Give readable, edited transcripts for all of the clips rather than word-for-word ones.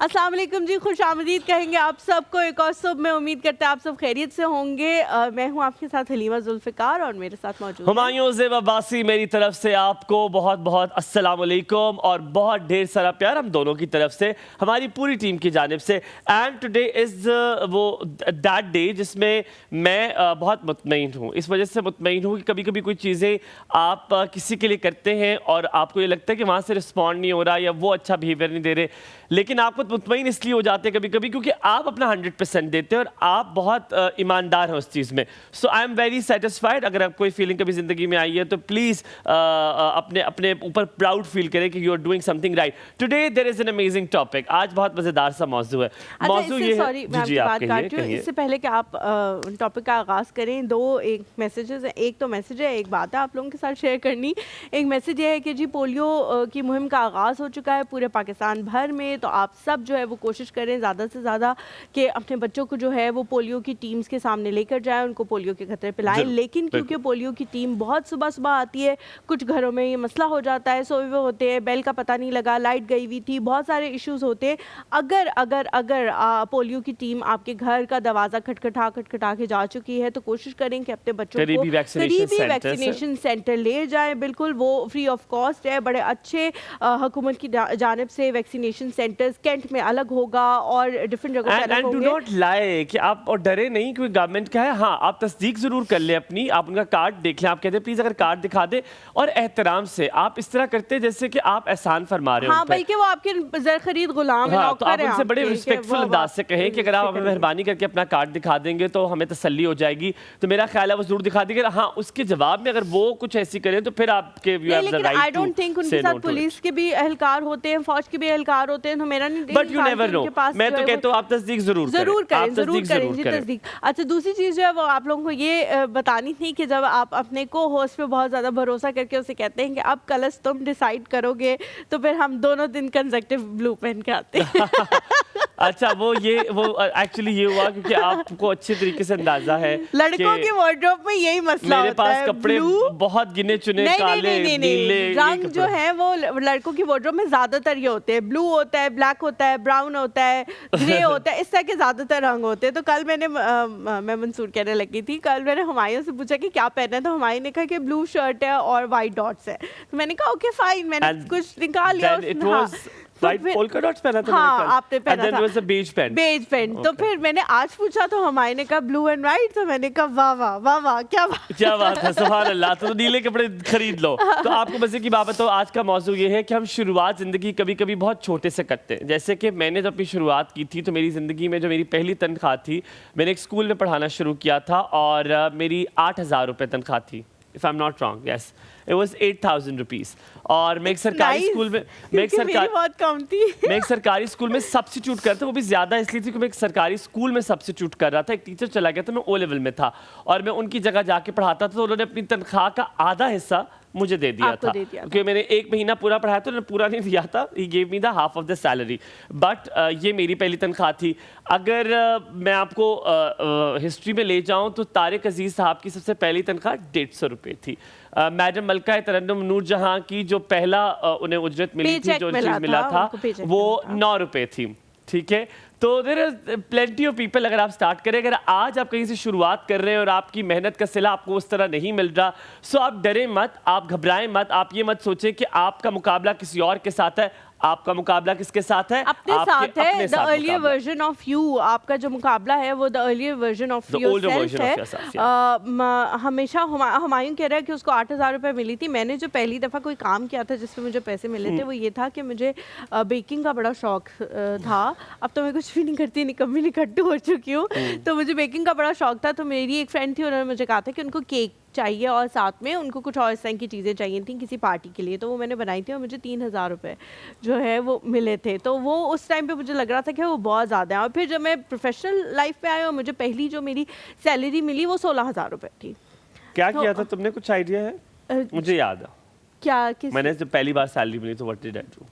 السلام علیکم جی، خوش آمدید کہیں گے آپ سب کو ایک اور صبح میں. امید کرتے ہیں آپ سب خیریت سے ہوں گے. میں ہوں آپ کے ساتھ حلیمہ ذوالفقار اور میرے ساتھ موجود ہمایوں زیب عباسی. میری طرف سے آپ کو بہت بہت السلام علیکم اور بہت ڈھیر سارا پیار ہم دونوں کی طرف سے, ہماری پوری ٹیم کی جانب سے. اینڈ ٹوڈے از وہ دیٹ ڈے جس میں میں بہت مطمئن ہوں. اس وجہ سے مطمئن ہوں کہ کبھی کبھی کوئی چیزیں آپ کسی کے لیے کرتے ہیں اور آپ کو یہ لگتا ہے کہ وہاں سے رسپونڈ نہیں ہو رہا یا وہ اچھا بیہیویئر نہیں دے رہے, لیکن آپ کو مطمئن اس لیے ہو جاتے ہیں کبھی کبھی کیونکہ آپ اپنا 100% دیتے ہیں اور آپ بہت ایماندار ہیں اس چیز میں. سو آئی ایم ویری سیٹسفائڈ. اگر آپ کوئی فیلنگ کبھی زندگی میں آئی ہے تو پلیز اپنے اوپر پراؤڈ فیل کریں کہ you are doing something right. Today there is an amazing topic. آج بہت مزیدار سا موضوع ہے. موضوع یہ ہے, جی آپ کہیے. اس سے پہلے کہ آپ ٹاپک کا آغاز کریں, دو ایک میسیجز ہیں. ایک تو میسیج ہے, ایک بات ہے آپ لوگوں کے ساتھ شیئر کرنی. ایک میسیج یہ ہے کہ جی پولیو کی مہم کا آغاز ہو چکا ہے پورے پاکستان بھر میں, تو آپ سب جو ہے وہ کوشش کریں زیادہ سے زیادہ کہ اپنے بچوں کو جو ہے وہ پولیو کی ٹیمز کے سامنے لے کر جائیں, ان کو پولیو کے خطرے پلائیں. لیکن کیونکہ پولیو کی ٹیم بہت صبح آتی ہے, کچھ گھروں میں یہ مسئلہ ہو جاتا ہے, سوئے ہوئے ہوتے ہیں, بیل کا پتہ نہیں لگا, لائٹ گئی ہوئی تھی, بہت سارے ایشوز ہوتے ہیں. اگر پولیو کی ٹیم آپ کے گھر کا دروازہ کھٹکھٹا کے جا چکی ہے تو کوشش کریں کہ اپنے بچوں کو قریبی ویکسینیشن سینٹر لے جائیں. بالکل وہ فری آف کاسٹ ہے, بڑے اچھے حکومت کی جانب سے ویکسینیشن سینٹرز کینٹ میں الگ ہوگا اور ڈفرینٹ جگہوں پہ الگ ہوں گے. ڈو ناٹ لائے کہ آپ اور ڈرے نہیں کیونکہ گورنمنٹ کا ہے. ہاں آپ تصدیق ضرور کر لیں اپنی, آپ ان کا کارڈ دیکھ لیں, آپ کہتے ہیں پلیز اگر کارڈ دکھا دیں, اور احترام سے آپ اس طرح کرتے جیسے کہ آپ احسان فرما رہے ہو. ہاں بلکہ وہ آپ کے زر خرید غلام ہیں, تو آپ ان سے بڑے ریسپیکٹفل انداز سے کہیں کہ اگر آپ ہمیں مہربانی کر کے اپنا کارڈ دکھا دیں گے تو ہمیں تسلی ہو جائے گی. تو میرا خیال ہے وہ ضرور دکھا دیں گے. ہاں اس کے جواب میں اگر وہ کچھ ایسی کریں تو پھر آپ کے آئی ڈونٹ تھنک ان کے ساتھ پولیس کے بھی اہلکار ہوتے ہیں, فوج کے بھی اہلکار ہوتے ہیں, تو میرا نہیں. بٹ یو نیور نو, میں تو کہتا ہوں آپ تصدیق ضرور کریں جی تصدیق. اچھا دوسری چیز جو ہے وہ آپ لوگوں کو یہ بتانی تھی کہ جب آپ اپنے کو ہوسٹ پہ بہت زیادہ بھروسہ کر کے اسے کہتے ہیں کہ اب کلس تم ڈیسائیڈ کرو گے, تو پھر ہم دونوں دن کنزیکٹیو بلو پہن کے آتے ہیں. اچھا وہ ایکچولی یہ ہوا کیونکہ آپ کو اچھے طریقے سے اندازہ ہے لڑکوں کے وارڈروب میں یہی مسئلہ ہوتا ہے. میرے پاس کپڑے بہت گنے چنے کالے نیلے رنگ جو ہے وہ لڑکوں کی وارڈروب میں زیادہ تر یہ ہوتے ہیں, بلو ہوتا ہے, بلیک ہوتا ہے, براؤن ہوتا ہے, گرے ہوتا ہے, اس طرح کے زیادہ تر رنگ ہوتے ہیں. تو کل میں منصور کہنے لگی تھی, کل میں نے ہمایوں سے پوچھا کہ کیا پہنا ہے, تو ہمایوں نے کہا کہ بلو شرٹ ہے اور وائٹ ڈاٹس ہے. تو میں نے کہا اوکے فائن, میں نے کچھ نکال لیا. وائٹ پولکا ڈاٹس پہنا تھا, ہاں آپ نے پہنا تھا بیج پینٹ. تو پھر میں نے آج پوچھا تو ہمایوں نے کہا بلو اینڈ وائٹ, تو میں نے کہا واہ واہ واہ واہ کیا بات ہے, سبحان اللہ. تو نیلے کپڑے خرید لو. تو آپ کو مزے کی بات بتاؤ, آج کا موضوع یہ ہے کہ ہم شروعات زندگی کبھی کبھی بہت چھوٹے سے کرتے ہیں. جیسے کہ میں نے جب اپنی شروعات کی تھی تو میری زندگی میں جو میری پہلی تنخواہ تھی, میں نے ایک اسکول میں پڑھانا شروع کیا تھا اور میری 8,000 روپے تنخواہ تھی. If I'm not wrong, yes. It was 8,000 rupees. اور میں ایک سرکاری اسکول میں سرکاری اسکول میں سبسٹیٹیوٹ کرتا, وہ بھی زیادہ اس لیے تھی کہ میں ایک سرکاری اسکول میں سبسٹیٹیوٹ کر رہا تھا. ایک ٹیچر چلا گیا تھا, میں او لیول میں تھا اور میں ان کی جگہ جا کے پڑھاتا تھا, تو انہوں نے اپنی تنخواہ کا آدھا حصہ مجھے دے دیا تھا کیونکہ میں نے ایک مہینہ پورا پڑھایا تھا, انہوں نے پورا نہیں دیا تھا. He gave me the half of the salary. But یہ میری پہلی تنخواہ تھی. اگر میں آپ کو ہسٹری میں لے جاؤں تو طارق عزیز صاحب کی سب سے پہلی تنخواہ 150 روپے تھی. میڈم ملکہ ترنم نور جہاں کی جو پہلا انہیں اجرت ملی تھی, جو چیز ملا تھا, وہ 9 روپے تھی. ٹھیک ہے, تو دیر از پلینٹی آف پیپل. اگر آپ اسٹارٹ کریں, اگر آج آپ کہیں سے شروعات کر رہے ہیں اور آپ کی محنت کا صلہ آپ کو اس طرح نہیں مل رہا, سو آپ ڈریں مت, آپ گھبرائیں مت, آپ یہ مت سوچیں کہ آپ کا مقابلہ کسی اور کے ساتھ ہے. آپ کا مقابلہ کس کے ساتھ ہے؟ اپنے ساتھ ہے. the earlier version of you, آپ کا جو مقابلہ ہے وہ the earlier version of yourself ہے. ہمیشہ ہمایوں کہہ رہا ہے کہ اس کو 8,000 روپے ملی تھی. میں نے جو پہلی دفعہ کوئی کام کیا تھا جس پہ مجھے پیسے ملے تھے, وہ یہ تھا کہ مجھے بیکنگ کا بڑا شوق تھا. اب تو میں کچھ بھی نہیں کرتی, نکمی نکھٹو ہو چکی ہوں. تو مجھے بیکنگ کا بڑا شوق تھا. تو میری ایک فرینڈ تھی, انہوں نے مجھے کہا تھا کہ ان کو کیک چاہیے اور ساتھ میں ان کو کچھ اور اس طرح کی چیزیں چاہیے تھیں کسی پارٹی کے لیے. تو وہ میں نے بنائی تھی اور مجھے 3,000 روپے جو ہے وہ ملے تھے. تو وہ اس ٹائم پہ مجھے لگ رہا تھا کہ وہ بہت زیادہ ہیں. اور پھر جب میں پروفیشنل لائف پہ آئی اور مجھے پہلی جو میری سیلری ملی وہ 16,000 روپے تھی. کیا کیا تھا تم نے, کچھ آئیڈیا ہے؟ مجھے یاد ہے کیا میں نے جب پہلی بار سیلری ملی تو what did I do?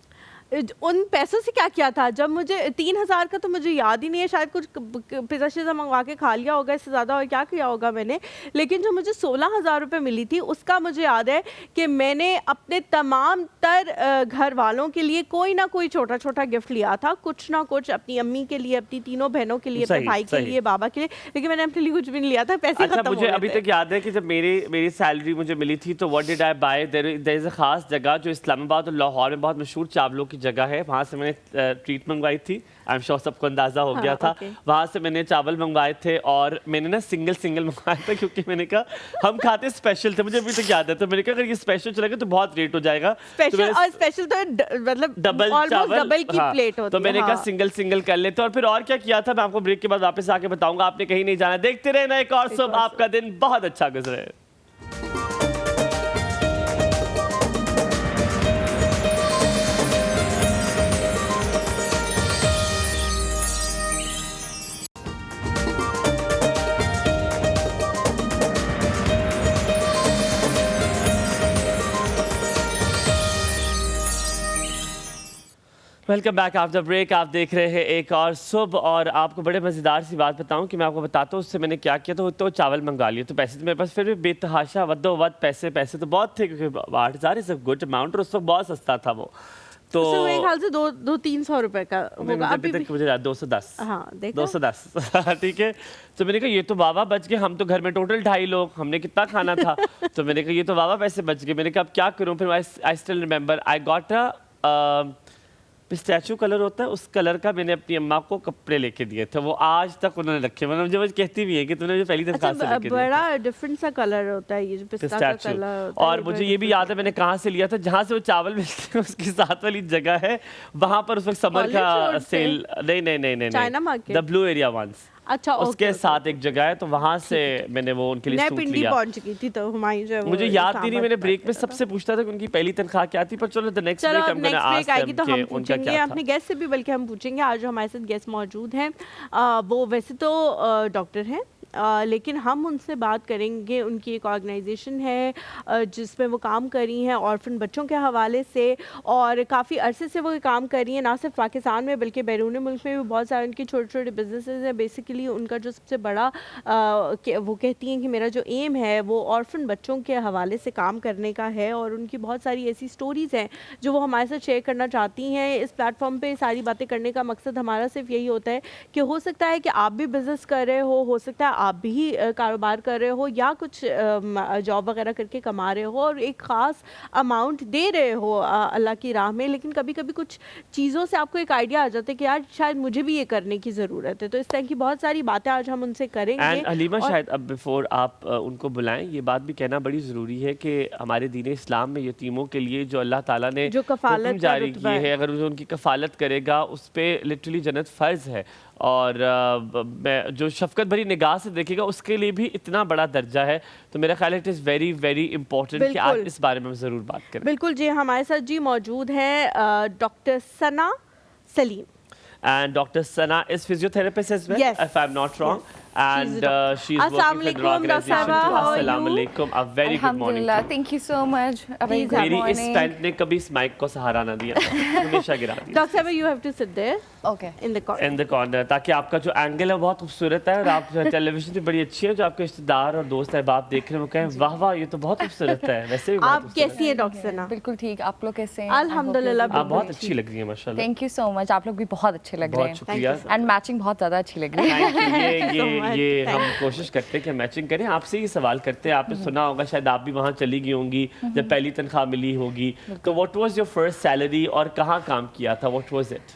ان پیسوں سے کیا کیا تھا. جب مجھے 3,000 کا تو مجھے یاد ہی نہیں ہے, شاید کچھ پیزا شیزا منگوا کے کھا لیا ہوگا, اس سے زیادہ اور کیا کیا ہوگا میں نے. لیکن جو مجھے 16,000 روپے ملی تھی اس کا مجھے یاد ہے کہ میں نے اپنے تمام تر گھر والوں کے لیے کوئی نہ کوئی چھوٹا چھوٹا گفٹ لیا تھا, کچھ نہ کچھ اپنی امی کے لیے, اپنی تینوں بہنوں کے لیے, اپنے بھائی کے لیے, بابا کے لیے, لیکن میں نے اپنے لیے کچھ بھی نہیں لیا تھا, پیسے ختم ہو گئے تھے. مجھے ابھی تک یاد ہے کہ جب میری سیلری مجھے ملی تھی تو واٹ ڈیڈ آئی بائی, دیر از اے خاص جگہ جو اسلام آباد اور لاہور میں بہت مشہور چاولوں کی جگہ ہے, وہاں سے میں نے ٹریٹ منگوائی تھی. آئی ایم شیور سب کو اندازہ ہو گیا تھا. وہاں سے میں نے چاول منگوائے تھے اور میں نے نا سنگل منگوایا تھا, کیونکہ میں نے کہا ہم کھاتے اسپیشل تھے, مجھے ابھی تک یاد ہے. تو میں نے کہا اگر یہ اسپیشل چلے گا تو بہت ریٹ ہو جائے گا, اسپیشل تو مطلب ڈبل کی پلیٹ ہوتی ہے. تو میں نے کہا سنگل کر لیتے. اور پھر اور کیا کیا تھا میں آپ کو بریک کے بعد واپس آ کے بتاؤں گا, آپ نے کہیں نہیں جانا, دیکھتے رہنا ایک اور صبح. آپ کا دن بہت اچھا گزرے. Welcome back after break. آپ دیکھ رہے ہیں ایک اور صبح, اور آپ کو بڑے مزیدار سی بات بتاؤں کہ میں آپ کو بتاتا ہوں اس سے میں نے کیا کیا. تو چاول منگا لیے, تو پیسے تو میرے پاس پھر بھی بے تحاشا ود پیسے تو بہت تھے, کیونکہ 8,000 از اے گڈ اماؤنٹ, اور اس وقت بہت سستا تھا وہ. تو میرے خیال سے 200-300 روپے کا ہوگا ابھی تک مجھے 210. ہاں 210 ٹھیک ہے. تو میں نے کہا یہ تو واہ بچ گئے, ہم تو گھر میں ٹوٹل 2.5 لوگ, ہم نے کتنا کھانا تھا. تو میں نے کہا یہ تو واہ پیسے بچ گئے. میں نے کہا اب کیا کروں. پھر I still remember I got pistachio colour ہوتا ہے, اس کلر کا میں نے اپنی اماں کو کپڑے لے کے دیے تھے, وہ آج تک انہوں نے رکھے. مجھے کہتی بھی ہے کہ تم نے مجھے پہلی تنخواہ سے لے کے دیا. بڑا ڈفرنٹ سا کلر ہوتا ہے یہ جو پستا کا کلر ہوتا ہے. اور مجھے یہ بھی یاد ہے میں نے کہاں سے لیا تھا, جہاں سے وہ چاول ملتے ہیں اس کی ساتھ والی جگہ ہے, وہاں پر اس وقت سمر کا سیل. نہیں چائنا مارکیٹ, دا بلو ایریا وانس, اچھا اس کے ساتھ ایک جگہ ہے, تو وہاں سے میں نے وہ ان کے لیے سوٹ لیا. میں پنڈی پہنچ گئی تھی تو ہماری جو مجھے یاد نہیں, میں نے بریک میں سب سے پوچھتا تھا کہ ان کی پہلی تنخواہ کیا تھی, پر چلو نیکسٹ بریک آئے گی تو ہم پوچھیں گے اپنے گیسٹ سے بھی, بلکہ ہم پوچھیں گے. آج جو ہمارے ساتھ گیسٹ موجود ہیں وہ ویسے تو ڈاکٹر ہیں, لیکن ہم ان سے بات کریں گے. ان کی ایک آرگنائزیشن ہے جس میں وہ کام کر رہی ہیں آرفن بچوں کے حوالے سے, اور کافی عرصے سے وہ کام کر رہی ہیں, نہ صرف پاکستان میں بلکہ بیرون ملک میں بھی بہت سارے ان کے چھوٹے چھوٹے بزنسز ہیں. بیسیکلی ان کا جو سب سے بڑا وہ کہتی ہیں کہ میرا جو ایم ہے وہ آرفن بچوں کے حوالے سے کام کرنے کا ہے, اور ان کی بہت ساری ایسی سٹوریز ہیں جو وہ ہمارے ساتھ شیئر کرنا چاہتی ہیں. اس پلیٹ فارم پہ ساری باتیں کرنے کا مقصد ہمارا صرف یہی ہوتا ہے کہ ہو سکتا ہے کہ آپ بھی بزنس کر رہے ہو سکتا ہے آپ بھی کاروبار کر رہے ہو, یا کچھ جاب وغیرہ کر کے کما رہے ہو اور ایک خاص اماؤنٹ دے رہے ہو اللہ کی راہ میں, لیکن کبھی کبھی کچھ چیزوں سے آپ کو ایک آئیڈیا آ جاتا ہے کہ یار شاید مجھے بھی یہ کرنے کی ضرورت ہے. تو اس طرح کی بہت ساری باتیں آج ہم ان سے کریں گے. حلیمہ شاید اب بیفور آپ ان کو بلائیں, یہ بات بھی کہنا بڑی ضروری ہے کہ ہمارے دین اسلام میں یتیموں کے لیے جو اللہ تعالیٰ نے جو کفالت جاری کی ہے, اگر ان کی کفالت کرے گا اس پہ لٹرلی جنت فرض ہے, اور جو شفقت بھری نگاہ سے دیکھے گا اس کے لیے بھی اتنا بڑا درجہ ہے. تو میرا خیال ہے it is very very important کہ آج اس بارے میں ہم ضرور بات کریں. بالکل جی, ہمارے ساتھ جی موجود ہیں doctor Sana Saleem. And Dr. Sana is physiotherapist as well, yes, if I'm not wrong. Yes. And she's working for the organization too. Assalamu alaikum. A very good morning. Alhamdulillah. Thank you so much. A very good morning. میری اس pant نے کبھی اس mic کو سہارا نہ دیا, ہمیشہ گرا دیا. Dr. Saba, you have to sit there. Okay. In the corner. In the corner, تاکہ آپ کا جو اینگل ہے بہت خوبصورت ہے, اور آپ ٹیلی ویژن پہ بڑی اچھی ہے, جو آپ کے رشتے دار اور دوست احباب دیکھ رہے ہیں وہ کہیں واہ واہ یہ تو بہت خوبصورت ہے. ویسے بھی آپ کیسی ہیں ڈاکٹر ثنا؟ بالکل ٹھیک, آپ لوگ کیسے ہیں؟ الحمدللہ آپ بہت اچھی لگ رہی ہیں ماشاء اللہ. تھینک یو سو مچ, آپ لوگ بھی بہت اچھے لگ رہے ہیں. بہت شکریہ. اینڈ میچنگ بہت زیادہ اچھی لگ رہی ہے. یہ ہم کوشش کرتے ہیں کہ میچنگ کریں. آپ سے یہ سوال کرتے ہیں, آپ نے سنا ہوگا شاید آپ بھی وہاں چلی گئی ہوں گی جب پہلی تنخواہ ملی ہوگی, تو what was your first salary اور کہاں کام کیا تھا, واٹ واز اٹ؟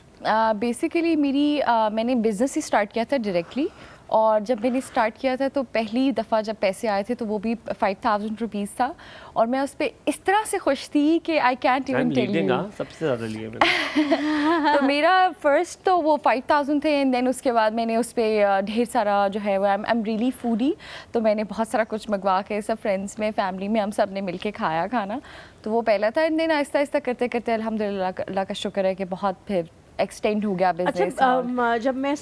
بیسیکلی میں نے بزنس ہی اسٹارٹ کیا تھا ڈائریکٹلی, اور جب میں نے اسٹارٹ کیا تھا تو پہلی دفعہ جب پیسے آئے تھے تو وہ بھی 5,000 روپیز تھا, اور میں اس پہ اس طرح سے خوش تھی کہ I can't even tell you. سب سے زیادہ لیے میں نے. تو میرا فرسٹ تو وہ 5,000 تھے, اینڈ دین اس کے بعد میں نے اس پہ ڈھیر سارا جو ہے وہ آئی ایم ریئلی فوڈی, تو میں نے بہت سارا کچھ منگوا کے سب فرینڈس میں فیملی میں ہم سب نے مل کے کھانا, تو وہ پہلا تھا. اینڈ دین آہستہ آہستہ کرتے کرتے الحمدللہ اللہ کا شکر ہے کہ بہت پھر ایکسٹینڈ ہو گیا بزنس. اچھا جب میں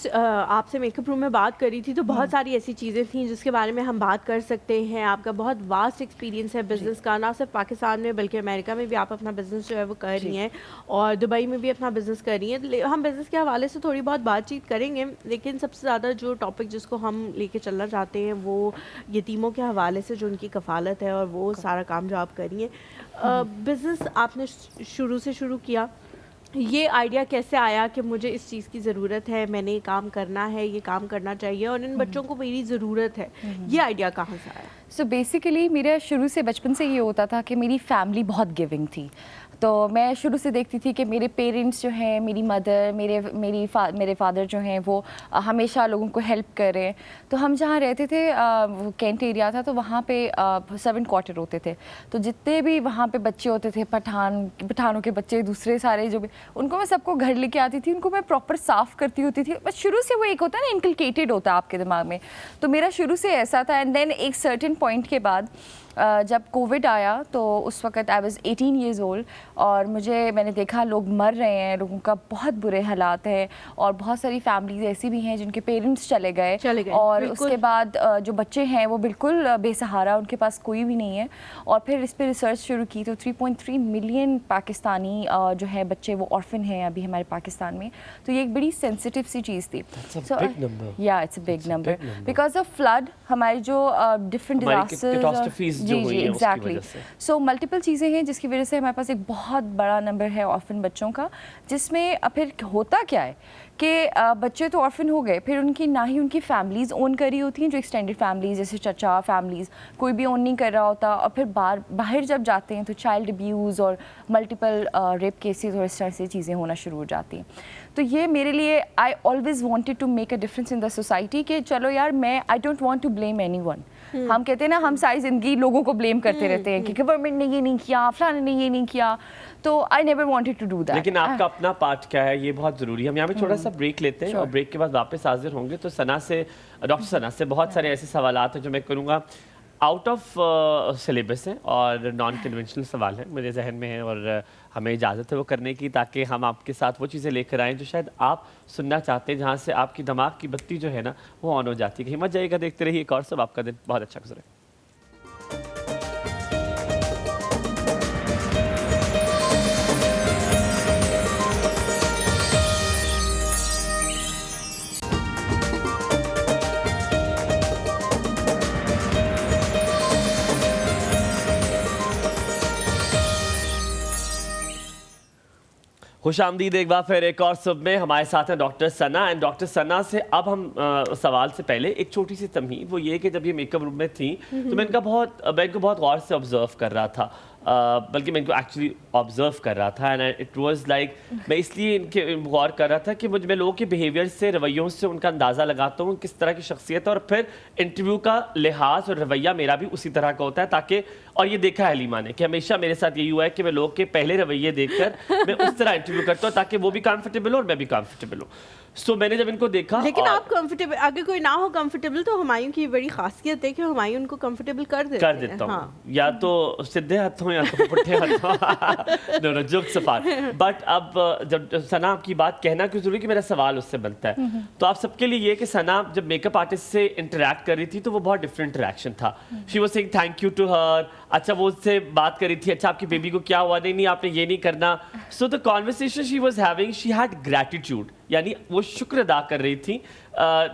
آپ سے میک اپ روم میں بات کری تھی تو بہت ساری ایسی چیزیں تھیں جس کے بارے میں ہم بات کر سکتے ہیں. آپ کا بہت واسٹ ایکسپیرینس ہے بزنس کا, نہ صرف پاکستان میں بلکہ امریکہ میں بھی آپ اپنا بزنس جو ہے وہ کر رہی ہیں اور دبئی میں بھی اپنا بزنس کر رہی ہیں. ہم بزنس کے حوالے سے تھوڑی بہت بات چیت کریں گے, لیکن سب سے زیادہ جو ٹاپک جس کو ہم لے کے چلنا چاہتے ہیں وہ یتیموں کے حوالے سے جو ان کی کفالت ہے اور وہ سارا کام جو آپ کر رہی ہیں. بزنس آپ نے شروع سے شروع کیا, یہ آئیڈیا کیسے آیا کہ مجھے اس چیز کی ضرورت ہے, میں نے یہ کام کرنا ہے, یہ کام کرنا چاہیے اور ان بچوں کو میری ضرورت ہے, یہ آئیڈیا کہاں سے آیا؟ سو بیسیکلی میرا شروع سے بچپن سے یہ ہوتا تھا کہ میری فیملی بہت گیونگ تھی. تو میں شروع سے دیکھتی تھی کہ میرے پیرنٹس جو ہیں, میری مدر, میرے فادر جو ہیں وہ ہمیشہ لوگوں کو ہیلپ کر رہے ہیں. تو ہم جہاں رہتے تھے وہ کینٹ ایریا تھا, تو وہاں پہ 7 کوارٹر ہوتے تھے. تو جتنے بھی وہاں پہ بچے ہوتے تھے, پٹھانوں کے بچے, دوسرے سارے جو بھی, ان کو میں سب کو گھر لے کے آتی تھی, ان کو میں پراپر صاف کرتی ہوتی تھی. بس شروع سے وہ ایک ہوتا ہے نا, انکلکیٹڈ ہوتا ہے آپ کے دماغ میں. تو میرا شروع سے ایسا تھا. اینڈ دین ایک سرٹن پوائنٹ کے بعد جب کووڈ آیا تو اس وقت آئی واز 18 ایئرز اولڈ, اور میں نے دیکھا لوگ مر رہے ہیں, لوگوں کا بہت برے حالات ہیں, اور بہت ساری فیملیز ایسی بھی ہیں جن کے پیرنٹس چلے گئے اور اس کے بعد جو بچے ہیں وہ بالکل بے سہارا, ان کے پاس کوئی بھی نہیں ہے. اور پھر اس پہ ریسرچ شروع کی تو 3.3 ملین پاکستانی جو ہے بچے وہ آرفن ہیں ابھی ہمارے پاکستان میں. تو یہ ایک بڑی سینسٹیو سی چیز تھی. یا it's a big number because of flood, ہماری جو ڈفرنٹ ڈیزاسٹرز. جی ایگزیکٹلی. سو ملٹیپل چیزیں ہیں جس کی وجہ سے ہمارے پاس ایک بہت بڑا نمبر ہے آرفن بچوں کا, جس میں پھر ہوتا کیا ہے کہ بچے تو آرفن ہو گئے, پھر ان کی نہ ہی ان کی فیملیز اون کری ہوتی ہیں, جو ایکسٹینڈیڈ فیملیز جیسے چچا فیملیز, کوئی بھی اون نہیں کر رہا ہوتا. اور پھر باہر جب جاتے ہیں تو چائلڈ ابیوز اور ملٹیپل ریپ کیسز اور اس طرح سے چیزیں ہونا شروع ہو جاتی ہیں. تو یہ میرے لیے I always wanted to make a difference in the society کہ چلو یار میں I don't want to blame anyone. ہم کہتے ہیں نا, ہم ساری زندگی لوگوں کو بلیم کرتے رہتے ہیں کہ گورنمنٹ نے یہ نہیں کیا, فلاں نے یہ نہیں کیا. تو I never wanted to do that. لیکن آپ کا اپنا پارٹ کیا ہے, یہ بہت ضروری ہے. ہم یہاں پہ تھوڑا سا بریک لیتے ہیں اور بریک کے بعد واپس حاضر ہوں گے. تو ڈاکٹر ثنا سے بہت سارے ایسے سوالات ہیں جو میں کروں گا, آؤٹ آف سلیبس ہیں اور نان کنونشنل سوال ہیں, میرے ذہن میں ہیں اور ہمیں اجازت ہے وہ کرنے کی, تاکہ ہم آپ کے ساتھ وہ چیزیں لے کر آئیں جو شاید آپ سننا چاہتے ہیں, جہاں سے آپ کی دماغ کی بتی جو ہے نا وہ آن ہو جاتی ہے. ہمت جائیے گا, دیکھتے رہیے ایک اور سب. آپ کا دن بہت اچھا گزرے. خوش آمدید ایک بار پھر ایک اور صبح میں. ہمارے ساتھ ہیں ڈاکٹر ثنا. اینڈ ڈاکٹر ثنا سے اب ہم سوال سے پہلے ایک چھوٹی سی تمہید, وہ یہ کہ جب یہ میک اپ روم میں تھیں تو میں ان کو بہت غور سے آبزرو کر رہا تھا, بلکہ میں ان کو ایکچولی آبزرو کر رہا تھا. اینڈ اٹ واز لائک, میں اس لیے ان کے غور کر رہا تھا کہ میں لوگوں کے بیہیویئر سے, رویوں سے ان کا اندازہ لگاتا ہوں کس طرح کی شخصیت ہے, اور پھر انٹرویو کا لحاظ اور رویہ میرا بھی اسی طرح کا ہوتا ہے. تاکہ, اور یہ دیکھا ہے حلیمہ نے کہ ہمیشہ میرے ساتھ یہی ہوا ہے کہ میں لوگ کے پہلے رویے دیکھ کر میں اس طرح انٹرویو کرتا ہوں تاکہ وہ بھی کمفرٹیبل ہو اور میں بھی کمفرٹیبل ہوں. سو میں نے جب ان کو دیکھا, لیکن آپ کمفرٹیبل, اگر کوئی نہ ہو کمفرٹیبل تو ہمایوں کی بڑی خاصیت ہے کہ ہمایوں ان کو کمفرٹیبل کر دیتا ہوں, یا تو سیدھے ہاتھ ہوں یا تو پٹھے ہاتھ ہوں. نو جوکس اپارٹ. بٹ اب جب ثنا آپ کی بات کہنا کیوں ضروری کہ میرا سوال اس سے بنتا ہے, تو آپ سب کے لیے یہ کہ ثنا جب میک اپ آرٹسٹ سے انٹریکٹ کر رہی تھی تو وہ بہت ڈفرینٹ انٹریکشن تھا. She was saying thank you to her. اچھا وہ اس سے بات کر رہی تھی, اچھا آپ کی بیبی کو کیا ہوا, نہیں آپ نے یہ نہیں کرنا. So the conversation she was having, she had gratitude, یعنی وہ شکر ادا کر رہی تھی,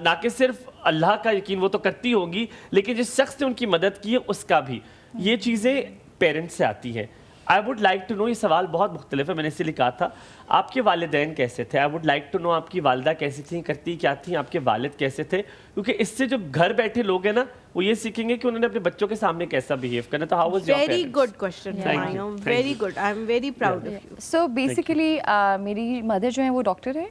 نہ کہ صرف اللہ کا یقین وہ تو کرتی ہوں گی, لیکن جس شخص نے ان کی مدد کی ہے اس کا بھی. یہ چیزیں پیرنٹس سے آتی ہیں. I would like to know, یہ سوال بہت مختلف ہے, میں نے اس سے لکھا تھا, آپ کے والدین کیسے تھے. I would like to know آپ کی والدہ کیسی تھیں, کرتی کیا تھیں, آپ کے والد کیسے تھے, کیونکہ اس سے جو گھر بیٹھے لوگ ہیں نا وہ یہ سیکھیں گے کہ انہوں نے اپنے بچوں کے سامنے کیسا بہیو کرنا. تو how was your parents? Very good question, very good, I am very proud of you. So basically میری مدر جو ہیں وہ ڈاکٹر ہیں,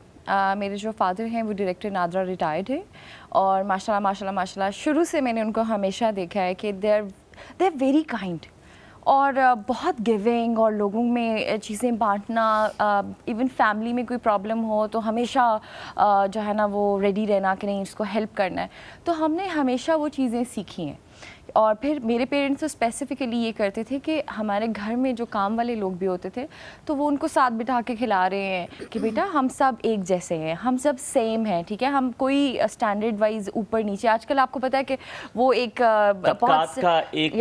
میرے جو فادر ہیں وہ ڈائریکٹر نادرا ریٹائرڈ ہیں, اور ماشاء اللہ شروع سے میں نے ان کو ہمیشہ دیکھا ہے کہ دے آر ویری کائنڈ, اور بہت گیونگ, اور لوگوں میں چیزیں بانٹنا. ایون فیملی میں کوئی پرابلم ہو تو ہمیشہ جو ہے نا وہ ریڈی رہنا کہ نہیں اس کو ہیلپ کرنا ہے. تو ہم نے ہمیشہ وہ چیزیں سیکھی ہیں. اور پھر میرے پیرنٹس تو اسپیسیفکلی یہ کرتے تھے کہ ہمارے گھر میں جو کام والے لوگ بھی ہوتے تھے تو وہ ان کو ساتھ بٹھا کے کھلا رہے ہیں کہ بیٹا ہم سب ایک جیسے ہیں, ہم سب سیم ہیں, ٹھیک ہے, ہم کوئی اسٹینڈرڈ وائز اوپر نیچے. آج کل آپ کو پتہ ہے کہ وہ ایک طبقات کا ایک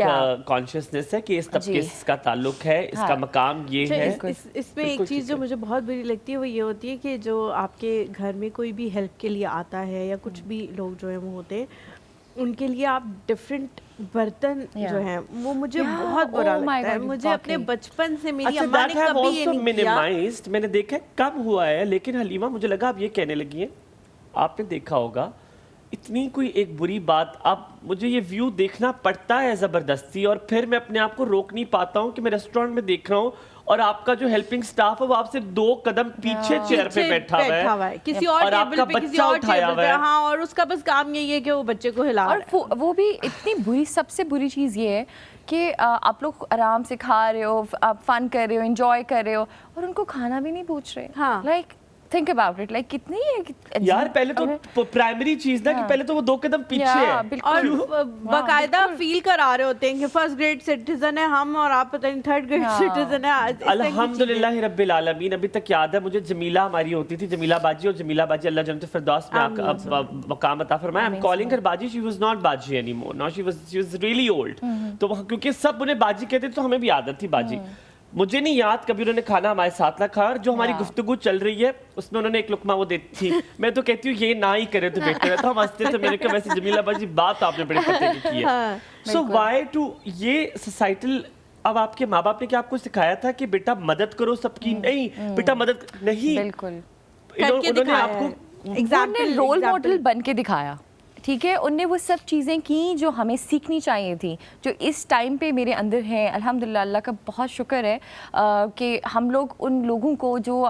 کانشیسنیس ہے کہ اس طبقے سے اس کا تعلق ہے, اس کا مقام یہ ہے. اس میں ایک چیز جو مجھے بہت بری لگتی ہے وہ یہ ہوتی ہے کہ جو آپ کے گھر میں کوئی بھی ہیلپ کے لیے آتا ہے یا کچھ بھی لوگ جو ہیں وہ ہوتے ہیں, ان کے لیے آپ ڈفرینٹ برتن جو ہیں وہ مجھے بہت برا لگتا ہے. مجھے اپنے بچپن سے میری اماں نے کبھی یہ نہیں کیا. میں نے دیکھا کم ہوا ہے, لیکن حلیمہ مجھے لگا آپ یہ کہنے لگی ہیں, آپ نے دیکھا ہوگا اتنی کوئی ایک بری بات, اب مجھے یہ ویو دیکھنا پڑتا ہے زبردستی, اور پھر میں اپنے آپ کو روک نہیں پاتا ہوں کہ میں ریسٹورینٹ میں دیکھ رہا ہوں اور آپ کا جو ہیلپنگ سٹاف ہے وہ آپ سے 2 قدم پیچھے چیئر پہ بیٹھا ہوا ہے, کسی اور ٹیبل پہ, کسی اور ٹیبل پہ, ہاں, اور اس کا بس کام یہی ہے کہ وہ بچے کو ہلا رہا ہے. اور وہ بھی اتنی بری, سب سے بری چیز یہ ہے کہ آپ لوگ آرام سے کھا رہے ہو, آپ فن کر رہے ہو, انجوائے کر رہے ہو, اور ان کو کھانا بھی نہیں پوچھ رہے. ہاں, like think about it, like کتنی یار پہلے تو پرائمری چیز نا کہ پہلے تو وہ 2 قدم پیچھے ہے, اور باقاعدہ فیل کرا رہے ہوتے ہیں کہ فرسٹ گریڈ سٹیزن ہے ہم اور آپ پتہ نہیں تھرڈ گریڈ سٹیزن ہے. الحمدللہ رب العالمین. ابھی تک یاد ہے مجھے جمیلہ ہماری ہوتی تھی, جمیلہ باجی, اور جمیلہ باجی اللہ جنت الفردوس میں مقام عطا فرمائے. آئی ایم کالنگ ہر باجی, شی واز ناٹ باجی any more, now she was really old. تو کیونکہ سب انہیں باجی کہتے تھے تو ہمیں بھی عادت تھی باجی. مجھے نہیں یاد کبھی انہوں نے کھانا ہمارے ساتھ نہ کھایا, اور جو ہماری گفتگو چل رہی ہے اس میں انہوں نے ایک لقمہ وہ دیتی تھی. میں تو کہتی ہوں یہ نہ ہی کرے تو بہتر ہے. تو ہم ہنستے تھے, میں نے کہا ویسے جمیلہ باجی بات آپ نے بڑے پتے کی کی ہے. سو وائی ٹو یہ سوسائٹل, اب آپ کے ماں باپ نے کیا آپ کو سکھایا تھا کہ بیٹا مدد کرو سب کی؟ نہیں بیٹا مدد نہیں, بالکل. انہوں نے آپ کو رول ماڈل بن کے دکھایا, ٹھیک ہے, ان نے وہ سب چیزیں کی جو ہمیں سیکھنی چاہیے تھیں, جو اس ٹائم پہ میرے اندر ہیں. الحمدللہ اللہ کا بہت شکر ہے کہ ہم لوگ ان لوگوں کو جو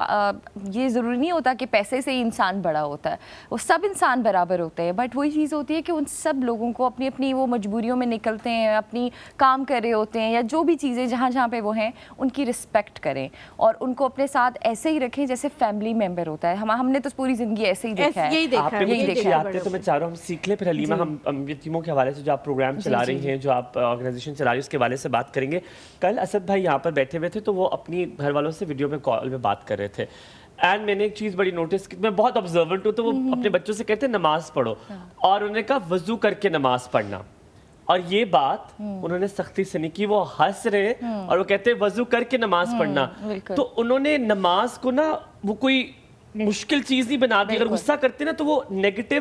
یہ ضروری نہیں ہوتا کہ پیسے سے ہی انسان بڑا ہوتا ہے, وہ سب انسان برابر ہوتے ہیں, بٹ وہی چیز ہوتی ہے کہ ان سب لوگوں کو اپنی اپنی وہ مجبوریوں میں نکلتے ہیں, اپنی کام کر رہے ہوتے ہیں, یا جو بھی چیزیں جہاں پہ وہ ہیں ان کی رسپیکٹ کریں اور ان کو اپنے ساتھ ایسے ہی رکھیں جیسے فیملی ممبر ہوتا ہے. ہم نے تو پوری زندگی ایسے ہی دیکھا ہے. آپ نے مجھے دیکھا ہے تو میں چاہ رہا ہوں ہم سیکھ لیں. پھر حلیمہ ہم یتیموں کے حوالے سے جو آپ پروگرام چلا رہی ہیں, جو آپ آرگنائزیشن چلا رہی ہیں, اس کے حوالے سے بات کریں گے. کل اسد بھائی یہاں پر بیٹھے ہوئے تھے تو وہ اپنی گھر والوں سے ویڈیو میں کال میں بات کر رہے تھے, اینڈ میں نے ایک چیز بڑی نوٹس کی, میں بہت آبزرونٹ ہوں, تو وہ اپنے بچوں سے کہتے ہیں نماز پڑھو, اور انہوں نے کہا وضو کر کے نماز پڑھنا. اور یہ بات انہوں نے سختی سے نہیں کی, وہ ہنس رہے اور وہ کہتے ہیں وضو کر کے نماز پڑھنا. تو انہوں نے نماز کو نا وہ کوئی مشکل چیز نہیں بنا دی. اگر غصہ کرتے نا تو وہ نیگیٹو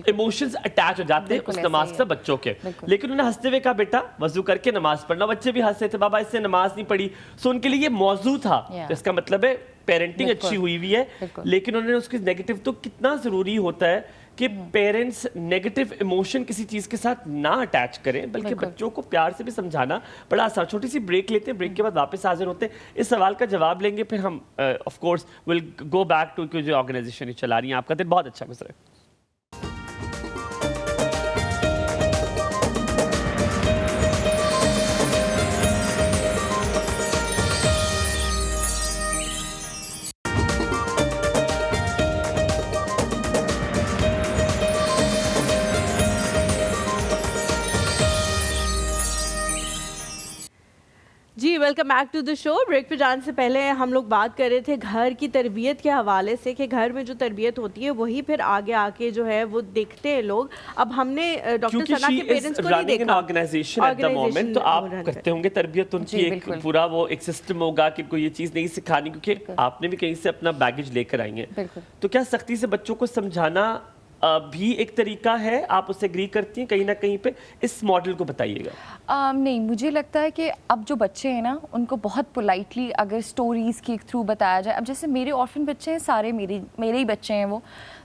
ایموشنز اٹیچ ہو جاتے ہیں اس نماز سے بچوں کے. لیکن انہوں نے ہنستے ہوئے کہا بیٹا وضو کر کے نماز پڑھنا. بچے بھی ہنسے تھے, بابا اس سے نماز نہیں پڑھی. سو ان کے لیے یہ موضوع تھا, اس کا مطلب ہے پیرنٹنگ اچھی ہوئی ہوئی ہے, لیکن انہوں نے اس کی نیگیٹو. تو کتنا ضروری ہوتا ہے کہ پیرنٹس نیگیٹو ایموشن کسی چیز کے ساتھ نہ اٹیچ کریں, بلکہ بچوں کو پیار سے بھی سمجھانا بڑا آسان. چھوٹی سی بریک لیتے ہیں, بریک کے بعد واپس حاضر ہوتے ہیں, اس سوال کا جواب لیں گے, پھر ہم of course will go back to جو آرگنائزیشن چلا رہی ہیں. آپ کا دن بہت اچھا گزرے. جی welcome back to the show. Break پہ جانے سے پہلے ہم لوگ بات کر رہے تھے گھر کی تربیت کے حوالے سے, کہ گھر میں جو تربیت ہوتی ہے وہی پھر آگے آ کے جو ہے وہ دیکھتے ہیں لوگ. اب ہم نے ڈاکٹر ثنا کے پیرنٹس کو نہیں دیکھا آرگنائزیشن ایٹ دا مومنٹ, تو آپ کرتے ہوں گے تربیت ان کی, ایک پورا وہ ایک سسٹم ہوگا کہ کوئی یہ چیز نہیں سکھانی, کیونکہ آپ نے بھی کہیں سے اپنا بیگیج لے کر آئی ہیں. تو کیا سختی سے بچوں کو سمجھانا بھی ایک طریقہ ہے؟ آپ اس سے اگری کرتی ہیں کہیں نہ کہیں پہ؟ اس ماڈل کو بتائیے گا. نہیں, مجھے لگتا ہے کہ اب جو بچے ہیں نا ان کو بہت پولائٹلی اگر سٹوریز کے تھرو بتایا جائے. اب جیسے میرے آرفن بچے ہیں, سارے میرے ہی بچے ہیں وہ,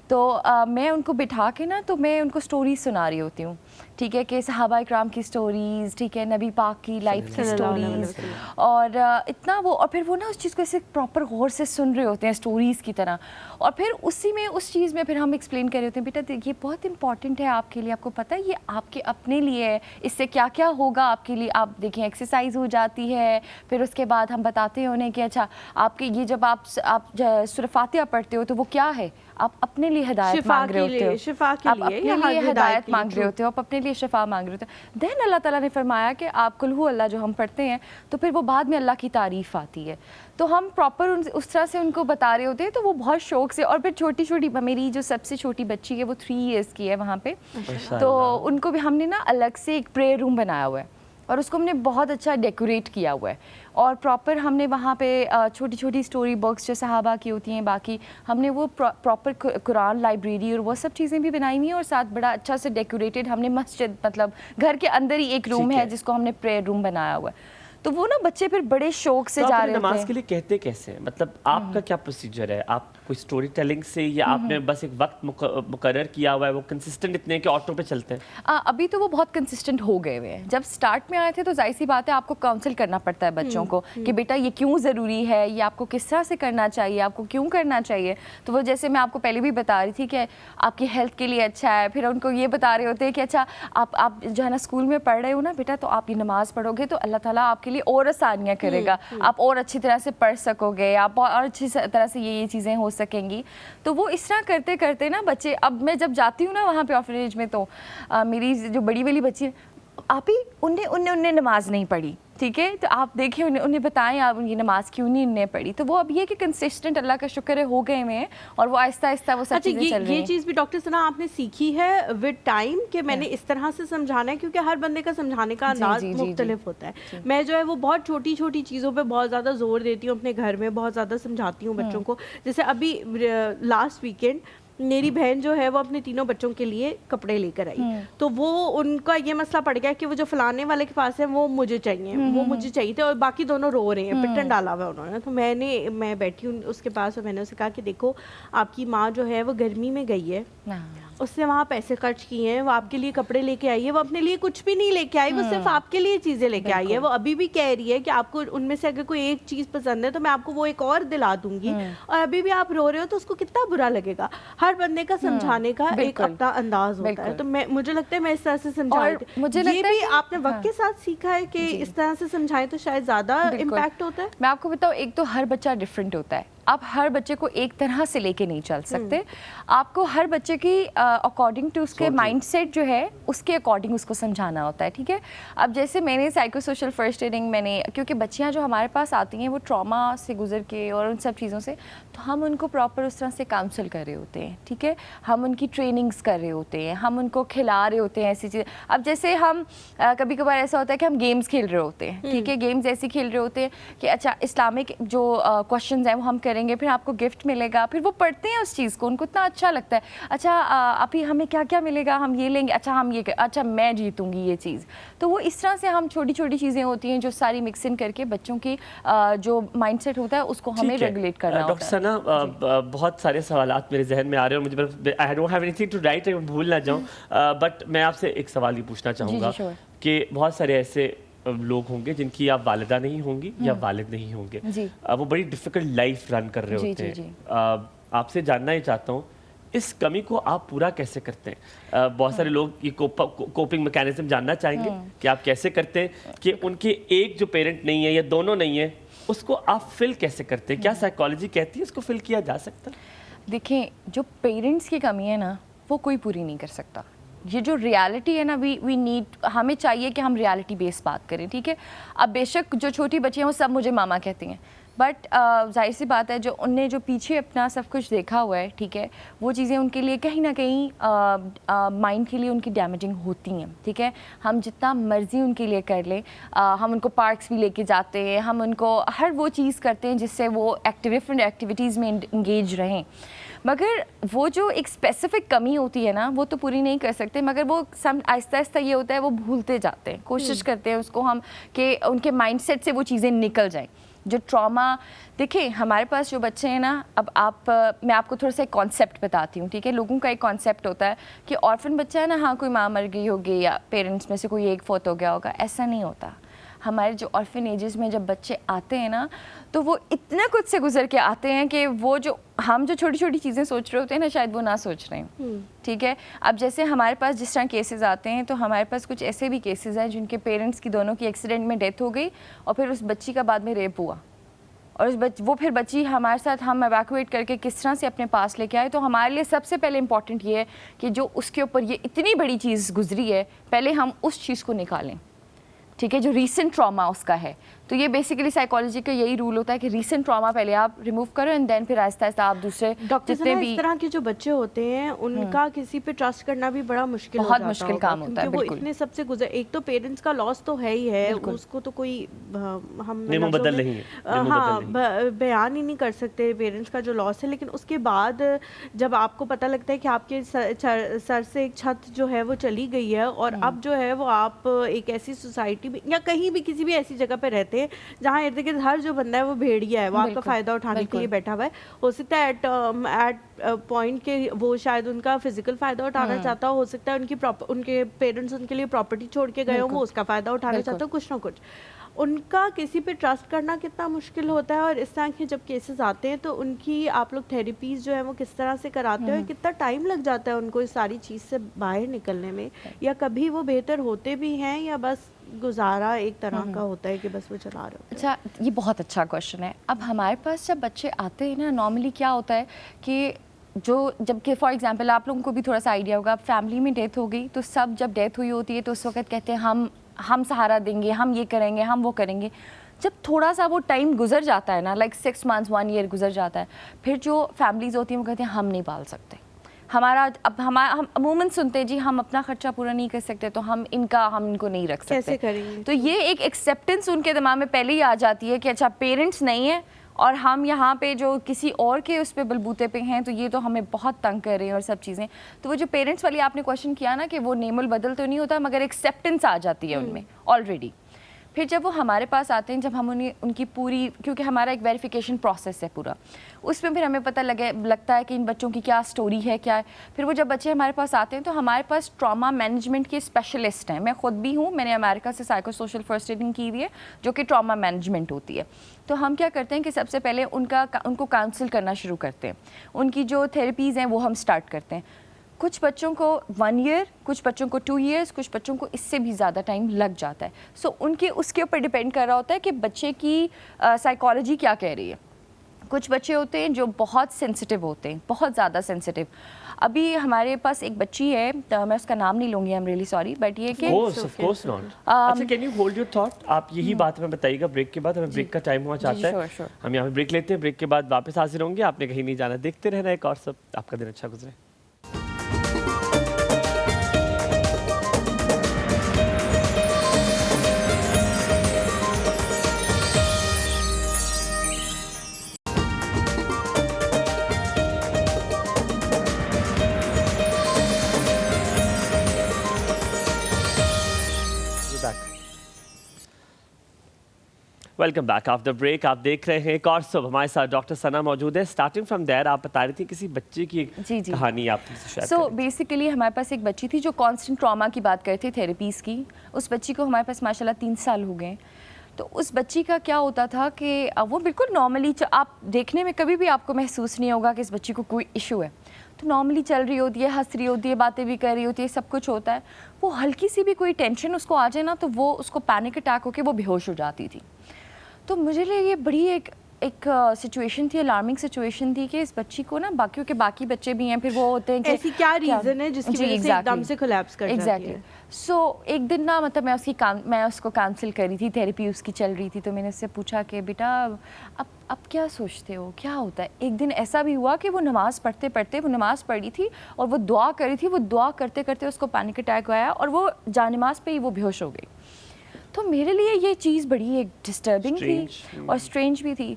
تو میں ان کو بٹھا کے نا تو میں ان کو سٹوریز سنا رہی ہوتی ہوں, ٹھیک ہے, کہ صحابہ اکرام کی سٹوریز, ٹھیک ہے, نبی پاک کی لائف کی سٹوریز, اور اتنا وہ, اور پھر وہ نا اس چیز کو ایسے پراپر غور سے سن رہے ہوتے ہیں سٹوریز کی طرح, اور پھر اسی میں اس چیز میں پھر ہم ایکسپلین کر رہے ہوتے ہیں بیٹا یہ بہت امپورٹنٹ ہے آپ کے لیے, آپ کو پتہ ہے یہ آپ کے اپنے لیے ہے, اس سے کیا کیا ہوگا آپ کے لیے. آپ دیکھیں ایکسرسائز ہو جاتی ہے, پھر اس کے بعد ہم بتاتے ہیں انہیں کہ اچھا آپ کے یہ جب آپ سورہ فاتحہ پڑھتے ہو تو وہ کیا ہے, آپ اپنے لیے ہدایت شفا مانگ رہے کے ہوتے لیے، ہو، شفا کے آپ لیے یا اپنے لیے ہدایت ہدایت کے لیے، مانگ رہے ہوتے ہو، آپ اپنے لیے شفا مانگ رہے ہوتے ہو. دین اللہ تعالیٰ نے فرمایا کہ آپ قل ہو اللہ جو ہم پڑھتے ہیں تو پھر وہ بعد میں اللہ کی تعریف آتی ہے. تو ہم پراپر اس طرح سے ان کو بتا رہے ہوتے ہیں، تو وہ بہت شوق سے. اور پھر چھوٹی چھوٹی میری جو سب سے چھوٹی بچی ہے وہ 3 ایئرس کی ہے وہاں پہ، تو ان کو بھی ہم نے نا الگ سے ایک پریئر روم بنایا ہوا ہے اور اس کو ہم نے بہت اچھا ڈیکوریٹ کیا ہوا ہے. اور پراپر ہم نے وہاں پہ چھوٹی چھوٹی اسٹوری بکس جو صحابہ کی ہوتی ہیں، باقی ہم نے وہ پراپر قرآن لائبریری اور وہ سب چیزیں بھی بنائی ہوئی ہیں، اور ساتھ بڑا اچھا سے ڈیکوریٹڈ ہم نے مسجد، مطلب گھر کے اندر ہی ایک روم ہے جس کو ہم نے پریئر روم بنایا ہوا ہے. تو وہ نا بچے پھر بڑے شوق سے جا رہے ہوتے ہیں. نماز کے لیے کہتے کیسے ہیں؟ مطلب آپ کا کیا پروسیجر ہے؟ آپ کوئی اسٹوری ٹیلنگ سے، یا آپ نے بس ایک وقت مقرر کیا ہوا ہے، وہ کنسسٹنٹ اتنے کہ آٹو پہ چلتے ہیں؟ ابھی تو وہ بہت کنسسٹنٹ ہو گئے ہوئے ہیں. جب سٹارٹ میں آئے تھے تو ظاہر سی بات ہے آپ کو کاؤنسل کرنا پڑتا ہے بچوں کو کہ بیٹا یہ کیوں ضروری ہے، یہ آپ کو کس طرح سے کرنا چاہیے، آپ کو کیوں کرنا چاہیے. تو وہ جیسے میں آپ کو پہلے بھی بتا رہی تھی کہ آپ کی ہیلتھ کے لیے اچھا ہے. پھر ان کو یہ بتا رہے ہوتے ہیں کہ اچھا آپ جو ہے نا اسکول میں پڑھ رہے ہو نا بیٹا، تو آپ یہ نماز پڑھو گے تو اللہ تعالیٰ آپ کے لیے اور آسانیاں کرے گا، آپ اور اچھی طرح سے پڑھ سکو گے، آپ اور اچھی طرح سے یہ چیزیں ہو سکیں گی. تو وہ اس طرح کرتے کرتے نا بچے، اب میں جب جاتی ہوں نا وہاں پہ آرفنیج میں، تو میری جو بڑی والی بچی آپ ہی انہیں نماز نہیں پڑھی، ٹھیک ہے، تو آپ دیکھیں انہیں بتائیں آپ یہ نماز کیوں نہیں انہیں پڑھی. تو وہ اب یہ کہ کنسسٹنٹ اللہ کا شکر ہے ہو گئے ہوئے ہیں، اور وہ آہستہ آہستہ وہ سب چیزیں چل رہی ہیں. یہ چیز بھی ڈاکٹر ثنا آپ نے سیکھی ہے ود ٹائم کہ میں نے اس طرح سے سمجھانا ہے، کیونکہ ہر بندے کا سمجھانے کا انداز مختلف ہوتا ہے. میں جو ہے وہ بہت چھوٹی چھوٹی چیزوں پہ بہت زیادہ زور دیتی ہوں، اپنے گھر میں بہت زیادہ سمجھاتی ہوں بچوں کو. جیسے ابھی لاسٹ ویکینڈ میری بہن جو ہے وہ اپنے تینوں بچوں کے لیے کپڑے لے کر آئی. تو وہ ان کا یہ مسئلہ پڑ گیا کہ وہ جو فلانے والے کے پاس ہے وہ مجھے چاہیے تھے، اور باقی دونوں رو رہے ہیں، پٹن ڈالا ہوا انہوں نے. تو میں بیٹھی ہوں اس کے پاس، اور میں نے اسے کہا کہ دیکھو آپ کی ماں جو ہے وہ گرمی میں گئی ہے، اس نے وہاں پیسے خرچ کیے ہیں، وہ آپ کے لیے کپڑے لے کے آئی ہے، وہ اپنے لیے کچھ بھی نہیں لے کے آئی، وہ صرف آپ کے لیے چیزیں لے کے آئی ہے. وہ ابھی بھی کہہ رہی ہے کہ آپ کو ان میں سے اگر کوئی ایک چیز پسند ہے تو میں آپ کو وہ ایک اور دلا دوں گی، اور ابھی بھی آپ رو رہے ہو تو اس کو کتنا برا لگے گا. ہر بندے کا سمجھانے کا ایک اپنا انداز ہوتا ہے. تو مجھے لگتا ہے میں اس طرح سے سمجھاتی ہوں. یہ بھی آپ نے وقت کے ساتھ سیکھا ہے کہ اس طرح سے سمجھائیں تو شاید زیادہ امپیکٹ ہوتا ہے. میں آپ کو بتاؤں، ایک تو ہر بچہ ڈفرینٹ ہوتا ہے، آپ ہر بچے کو ایک طرح سے لے کے نہیں چل سکتے. آپ کو ہر بچے کی اکارڈنگ ٹو اس کے مائنڈ سیٹ جو ہے اس کے اکارڈنگ اس کو سمجھانا ہوتا ہے، ٹھیک ہے. اب جیسے میں نے سائیکو سوشل فرسٹ ایڈنگ کیونکہ بچیاں جو ہمارے پاس آتی ہیں وہ ٹراما سے گزر کے اور ان سب چیزوں سے، تو ہم ان کو پراپر اس طرح سے کاؤنسل کر رہے ہوتے ہیں، ٹھیک ہے. ہم ان کی ٹریننگز کر رہے ہوتے ہیں، ہم ان کو کھلا رہے ہوتے ہیں ایسی چیزیں. اب جیسے ہم کبھی کبھار ایسا ہوتا ہے کہ ہم گیمز کھیل رہے ہوتے ہیں، ٹھیک ہے، گیمز ایسی کھیل رہے ہوتے ہیں کہ اچھا اسلامک جو کوشچنز ہیں وہ ہم کریں گے، پھر آپ کو گفٹ ملے گا. پھر وہ پڑھتے ہیں اس چیز کو، ان کو اتنا اچھا لگتا ہے. اچھا ابھی ہمیں کیا کیا ملے گا، ہم یہ لیں گے، اچھا ہم یہ، اچھا میں جیتوں گی یہ چیز. تو وہ اس طرح سے ہم چھوٹی چھوٹی چیزیں ہوتی ہیں جو ساری مکس ان کر کے بچوں کی جو مائنڈ سیٹ ہوتا ہے اس کو ہمیں ریگولیٹ کرنا ہوتا ہے. ڈاکٹر ثنا بہت سارے سوالات میرے ذہن میں آ رہے ہیں، مجھے I don't have anything to write, بھول نہ جاؤں. بٹ میں آپ سے ایک سوال یہ پوچھنا چاہوں گا کہ بہت سارے ایسے لوگ ہوں گے جن کی آپ والدہ نہیں ہوں گی یا والد نہیں ہوں گے، وہ بڑی ڈیفیکلٹ لائف رن کر رہے ہوتے ہیں. آپ سے جاننا ہی چاہتا ہوں اس کمی کو آپ پورا کیسے کرتے ہیں؟ بہت سارے لوگ یہ کوپنگ میکینزم جاننا چاہیں گے کہ آپ کیسے کرتے ہیں کہ ان کے ایک جو پیرنٹ نہیں ہے یا دونوں نہیں ہیں، اس کو آپ فل کیسے کرتے ہیں؟ کیا سائیکالوجی کہتی ہے اس کو فل کیا جا سکتا؟ دیکھیں، جو پیرنٹس کی کمی ہے نا وہ کوئی پوری نہیں کر سکتا. یہ جو ریالٹی ہے نا وی نیڈ، ہمیں چاہیے کہ ہم ریالٹی بیس بات کریں، ٹھیک ہے. اب بے شک جو چھوٹی بچیاں ہیں وہ سب مجھے ماما کہتی ہیں، بٹ ظاہر سی بات ہے جو ان نے جو پیچھے اپنا سب کچھ دیکھا ہوا ہے، ٹھیک ہے، وہ چیزیں ان کے لیے کہیں نہ کہیں مائنڈ کے لیے ان کی ڈیمیجنگ ہوتی ہیں، ٹھیک ہے. ہم جتنا مرضی ان کے لیے کر لیں، ہم ان کو پارکس بھی لے کے جاتے ہیں، ہم ان کو ہر وہ چیز کرتے ہیں جس سے وہ ڈفرینٹ ایکٹیویٹیز میں انگیج رہیں، مگر وہ جو ایک اسپیسیفک کمی ہوتی ہے نا وہ تو پوری نہیں کر سکتے. مگر وہ آہستہ آہستہ یہ ہوتا ہے وہ بھولتے جاتے ہیں، کوشش کرتے ہیں اس کو ہم کہ ان کے مائنڈ سیٹ سے وہ چیزیں نکل جائیں. جو ٹراما، دیکھیں ہمارے پاس جو بچے ہیں نا، اب میں آپ کو تھوڑا سا ایک کانسیپٹ بتاتی ہوں، ٹھیک ہے. لوگوں کا ایک کانسیپٹ ہوتا ہے کہ آرفن بچہ ہے نا، ہاں کوئی ماں مر گئی ہوگی یا پیرنٹس میں سے کوئی ایک فوت ہو گیا ہوگا. ایسا نہیں ہوتا. ہمارے جو آرفن ایجز میں جب بچے آتے ہیں نا تو وہ اتنا کچھ سے گزر کے آتے ہیں کہ وہ جو ہم جو چھوٹی چھوٹی چیزیں سوچ رہے ہوتے ہیں نا شاید وہ نہ سوچ رہے ہیں، ٹھیک ہے. اب جیسے ہمارے پاس جس طرح کیسز آتے ہیں تو ہمارے پاس کچھ ایسے بھی کیسز ہیں جن کے پیرنٹس کی دونوں کی ایکسیڈنٹ میں ڈیتھ ہو گئی اور پھر اس بچی کا بعد میں ریپ ہوا. اور وہ پھر بچی ہمارے ساتھ ہم ایویکویٹ کر کے کس طرح سے اپنے پاس لے کے آئے. تو ہمارے لیے سب سے پہلے امپورٹنٹ یہ ہے کہ جو اس کے اوپر یہ اتنی بڑی چیز گزری ہے پہلے ہم اس چیز کو نکالیں, ٹھیک ہے, جو ریسنٹ ٹراما اس کا ہے. تو یہ بیسیکلی سائیکالوجی کا یہی رول ہوتا ہے کہ ریسنٹ ٹراما پہلے آپ ریموو کرو اینڈ دین پھر آہستہ آہستہ آپ دوسرے جتنے بھی اس طرح کے جو بچے ہوتے ہیں ان کا کسی پہ ٹرسٹ کرنا بھی بڑا مشکل بہت مشکل کام ہوتا ہے. وہ اتنے سب سے گزر, ایک تو پیرنٹس کا لاس تو ہے ہی ہے, اس کو تو کوئی ہم بدل نہیں ہے, ہاں بیان ہی نہیں کر سکتے پیرنٹس کا جو لاس ہے. لیکن اس کے بعد جب آپ کو پتہ لگتا ہے کہ آپ کے سر سے ایک چھت جو ہے وہ چلی گئی ہے اور اب جو ہے وہ آپ ایک ایسی سوسائٹی میں یا کہیں بھی کسی بھی ایسی جگہ پہ رہتے ہیں جہاں ارد گرد ہر جو بندہ ہے وہ بھیڑیا ہے, وہ آپ کا فائدہ اٹھانے کے لیے بیٹھا ہوا ہے. ہو سکتا ہے ایٹ پوائنٹ کہ وہ شاید ان کا فزیکل فائدہ اٹھانا چاہتا ہو سکتا ہے ان کے پیرنٹس ان کے لیے پراپرٹی چھوڑ کے گئے ہوں, وہ اس کا فائدہ اٹھانا چاہتا ہو, کچھ نہ کچھ. ان کا کسی پہ ٹرسٹ کرنا کتنا مشکل ہوتا ہے, اور اس طرح کے جب کیسز آتے ہیں تو ان کی آپ لوگ تھیراپیز جو ہے وہ کس طرح سے کراتے ہو, کتنا ٹائم لگ جاتا ہے ان کو اس ساری چیز سے باہر نکلنے میں, یا کبھی وہ بہتر ہوتے بھی ہیں یا بس گزارا ایک طرح کا ہوتا ہے کہ بس وہ چلا رہے ہوتے ہیں؟ اچھا, یہ بہت اچھا کوشچن ہے. اب ہمارے پاس جب بچے آتے ہیں نا, نارملی کیا ہوتا ہے کہ جب کہ فار ایگزامپل آپ لوگوں کو بھی تھوڑا سا آئیڈیا ہوگا, فیملی میں ڈیتھ ہو گئی تو سب جب ڈیتھ ہوئی ہوتی ہے تو اس وقت کہتے ہیں ہم سہارا دیں گے, ہم یہ کریں گے, ہم وہ کریں گے. جب تھوڑا سا وہ ٹائم گزر جاتا ہے نا, لائک 6 months 1 year گزر جاتا ہے, پھر جو فیملیز ہوتی ہیں وہ کہتے ہیں ہم نہیں پال سکتے, ہم عموماً سنتے ہیں جی ہم اپنا خرچہ پورا نہیں کر سکتے تو ہم ان کو نہیں رکھ سکتے, کیسے کریں گے. تو یہ ایک ایکسیپٹنس ان کے دماغ میں پہلے ہی آ جاتی ہے کہ اچھا پیرنٹس نہیں ہیں اور ہم یہاں پہ جو کسی اور کے اس پہ بلبوتے پہ ہیں تو یہ تو ہمیں بہت تنگ کر رہے ہیں اور سب چیزیں. تو وہ جو پیرنٹس والی آپ نے کویشچن کیا نا کہ وہ نیم البدل تو نہیں ہوتا مگر ایکسیپٹنس آ جاتی ہے ان میں آلریڈی. پھر جب وہ ہمارے پاس آتے ہیں, جب ہم ان کی پوری, کیونکہ ہمارا ایک ویریفیکیشن پروسیس ہے پورا, اس میں پھر ہمیں پتہ لگتا ہے کہ ان بچوں کی کیا سٹوری ہے کیا ہے. پھر وہ جب بچے ہمارے پاس آتے ہیں تو ہمارے پاس ٹراما مینجمنٹ کے اسپیشلسٹ ہیں. میں خود بھی ہوں, میں نے امریکہ سے سائیکو سوشل فرسٹ ایڈنگ کی ہوئی ہے جو کہ ٹراما مینجمنٹ ہوتی ہے. تو ہم کیا کرتے ہیں کہ سب سے پہلے ان کو کاؤنسل کرنا شروع کرتے ہیں, ان کی جو تھیراپیز ہیں وہ ہم اسٹارٹ کرتے ہیں. کچھ بچوں کو 1 year, کچھ بچوں کو 2 years, کچھ بچوں کو اس سے بھی زیادہ ٹائم لگ جاتا ہے. سو اس کے اوپر ڈپینڈ کر رہا ہوتا ہے کہ بچے کی سائیکالوجی کیا کہہ رہی ہے. کچھ بچے ہوتے ہیں جو بہت سینسٹیو ہوتے ہیں, بہت زیادہ سینسٹیو. ابھی ہمارے پاس ایک بچی ہے, میں اس کا نام نہیں لوں گی, I am really sorry, but یہ کہ اچھا can you hold your thought, آپ یہی بات ہمیں بتائیے گا بریک کے بعد, ہمیں بریک کا ٹائم ہوا چاہتا ہے, ہم یہاں پہ بریک لیتے ہیں, بریک کے بعد واپس حاضر ہوں گے. آپ نے کہیں نہیں جانا, دیکھتے رہنا ایک اور سب. آپ کا دن اچھا گزرے. Welcome back after break. آپ دیکھ رہے ہیں ایک اور سب, ہمارے ساتھ ڈاکٹر ثنا موجود ہے. اسٹارٹنگ فرام دیر آپ بتا رہی تھی کسی بچے کی ایک کہانی آپ سے شیئر کریں. سو بیسیکلی ہمارے پاس ایک بچی تھی جو کانسٹنٹ ٹراما کی بات کرتی تھیراپیز کی. اس بچی کو ہمارے پاس ماشاء اللہ 3 سال ہو گئے. تو اس بچی کا کیا ہوتا تھا کہ وہ بالکل نارملی, آپ دیکھنے میں کبھی بھی آپ کو محسوس نہیں ہوگا کہ اس بچی کو کوئی ایشو ہے. تو نارملی چل رہی ہوتی ہے, ہنس رہی ہوتی ہے, باتیں بھی کر رہی ہوتی ہے, سب کچھ ہوتا ہے. وہ ہلکی سی بھی کوئی ٹینشن اس کو آ جائے نا تو وہ اس کو پینک اٹیک ہو کے وہ بے ہوش ہو جاتی تھی. تو مجھے لیے یہ بڑی ایک سچویشن تھی, الارمنگ سچویشن تھی کہ اس بچی کو نا, باقیوں کے باقی بچے بھی ہیں, پھر وہ ہوتے ہیں کہ ایسی کیا ریزن ہے جس کی وجہ سے ایک دم سے کولیپس کر جاتی ہے. سو ایک دن نا, مطلب میں اس کو کاؤنسل کر رہی تھی, تھیراپی اس کی چل رہی تھی. تو میں نے اس سے پوچھا کہ بیٹا اب کیا سوچتے ہو, کیا ہوتا ہے. ایک دن ایسا بھی ہوا کہ وہ نماز پڑھتے وہ نماز پڑھ رہی تھی اور وہ دعا کر رہی تھی, وہ دعا کرتے کرتے اس کو پینک اٹیک آیا اور وہ جا نماز پہ ہی وہ بے ہوش ہو گئی. تو میرے لیے یہ چیز بڑی ایک ڈسٹربنگ تھی اور اسٹرینج بھی تھی.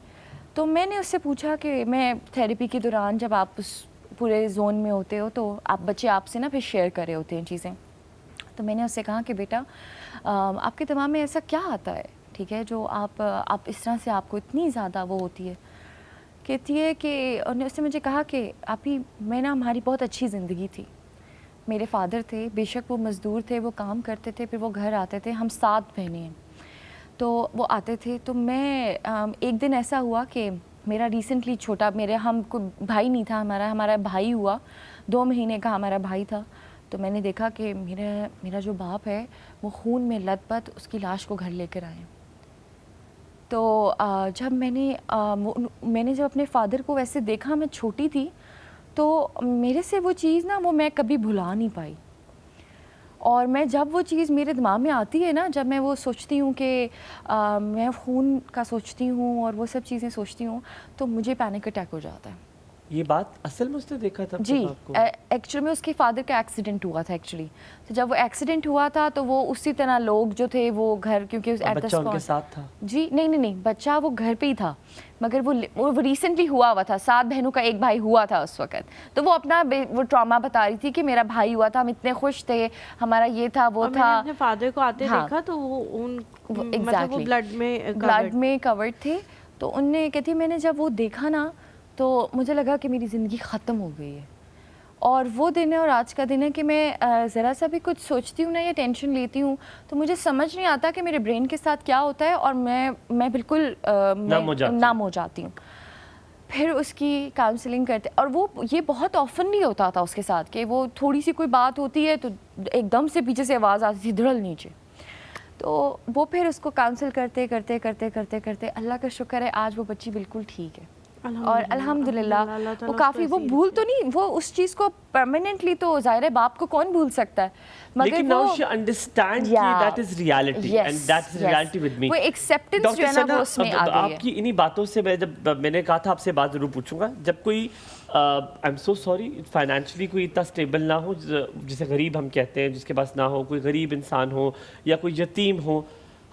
تو میں نے اس سے پوچھا کہ میں تھیراپی کے دوران جب آپ اس پورے زون میں ہوتے ہو تو بچے آپ سے نا پھر شیئر کر رہے ہوتے ہیں چیزیں. تو میں نے اس سے کہا کہ بیٹا آپ کے دماغ میں ایسا کیا آتا ہے, ٹھیک ہے, جو آپ اس طرح سے آپ کو اتنی زیادہ وہ ہوتی ہے. کہتی ہے کہ اس نے مجھے کہا کہ آپ ہی میں نا, ہماری بہت اچھی زندگی تھی, میرے فادر تھے, بے شک وہ مزدور تھے, وہ کام کرتے تھے, پھر وہ گھر آتے تھے, ہم 7 بہنیں ہیں. تو وہ آتے تھے, تو میں ایک دن ایسا ہوا کہ میرا ریسنٹلی چھوٹا, ہم کو بھائی نہیں تھا, ہمارا بھائی ہوا, 2 مہینے کا ہمارا بھائی تھا. تو میں نے دیکھا کہ میرا جو باپ ہے وہ خون میں لت پت اس کی لاش کو گھر لے کر آئے. تو جب میں نے جب اپنے فادر کو ویسے دیکھا، میں چھوٹی تھی، تو میرے سے وہ چیز نا وہ میں کبھی بھلا نہیں پائی. اور میں جب وہ چیز میرے دماغ میں آتی ہے نا، جب میں وہ سوچتی ہوں کہ میں خون کا سوچتی ہوں اور وہ سب چیزیں سوچتی ہوں، تو مجھے پینک اٹیک ہو جاتا ہے. یہ بات اصل میں اس نے دیکھا تھا جی، ایکچولی میں اس کے فادر کا ایکسیڈنٹ ہوا تھا ایکچولی. تو جب وہ ایکسیڈنٹ ہوا تھا تو وہ اسی طرح لوگ جو تھے وہ گھر، کیونکہ بچہ ان کے ساتھ تھا. جی نہیں، بچہ وہ گھر پہ ہی تھا، مگر وہ ریسنٹلی ہوا تھا. 7 بہنوں کا ایک بھائی ہوا تھا اس وقت. تو وہ اپنا وہ ٹراما بتا رہی تھی کہ میرا بھائی ہوا تھا، ہم اتنے خوش تھے، ہمارا یہ تھا وہ تھا. اپنے فادر کو آتے دیکھا تو وہ مطلب وہ بلڈ میں کورڈ تھے. تو ان نے کہتی میں نے جب وہ دیکھا نا تو مجھے لگا کہ میری زندگی ختم ہو گئی ہے. اور وہ دن ہے اور آج کا دن ہے کہ میں ذرا سا بھی کچھ سوچتی ہوں نا یا ٹینشن لیتی ہوں تو مجھے سمجھ نہیں آتا کہ میرے برین کے ساتھ کیا ہوتا ہے، اور میں بالکل نام ہو جاتی ہوں. پھر اس کی کاؤنسلنگ کرتے، اور وہ یہ بہت آفنلی ہوتا تھا اس کے ساتھ کہ وہ تھوڑی سی کوئی بات ہوتی ہے تو ایک دم سے پیچھے سے آواز آتی تھی دھڑل نیچے. تو وہ پھر اس کو کاؤنسل کرتے کرتے کرتے کرتے کرتے اللہ کا شکر ہے آج وہ بچی بالکل ٹھیک ہے. اور الحمدللہ وہ کافی، وہ بھول تو نہیں، وہ اس چیز کو پرماننٹلی، تو ظاہر ہے باپ کو کون بھول سکتا ہے، مگر now she understands that is reality and that is reality with me. وہ ایکسیپٹنس جو ہے نا وہ اس میں آ گئی ہے. آپ کی انہی باتوں سے میں نے کہا تھا آپ سے بات ضرور پوچھوں گا، جب کوئی I'm so sorry فائنینشلی کوئی اتنا اسٹیبل نہ ہو، جسے غریب ہم کہتے ہیں، جس کے پاس نہ ہو، کوئی غریب انسان ہو یا کوئی یتیم ہو،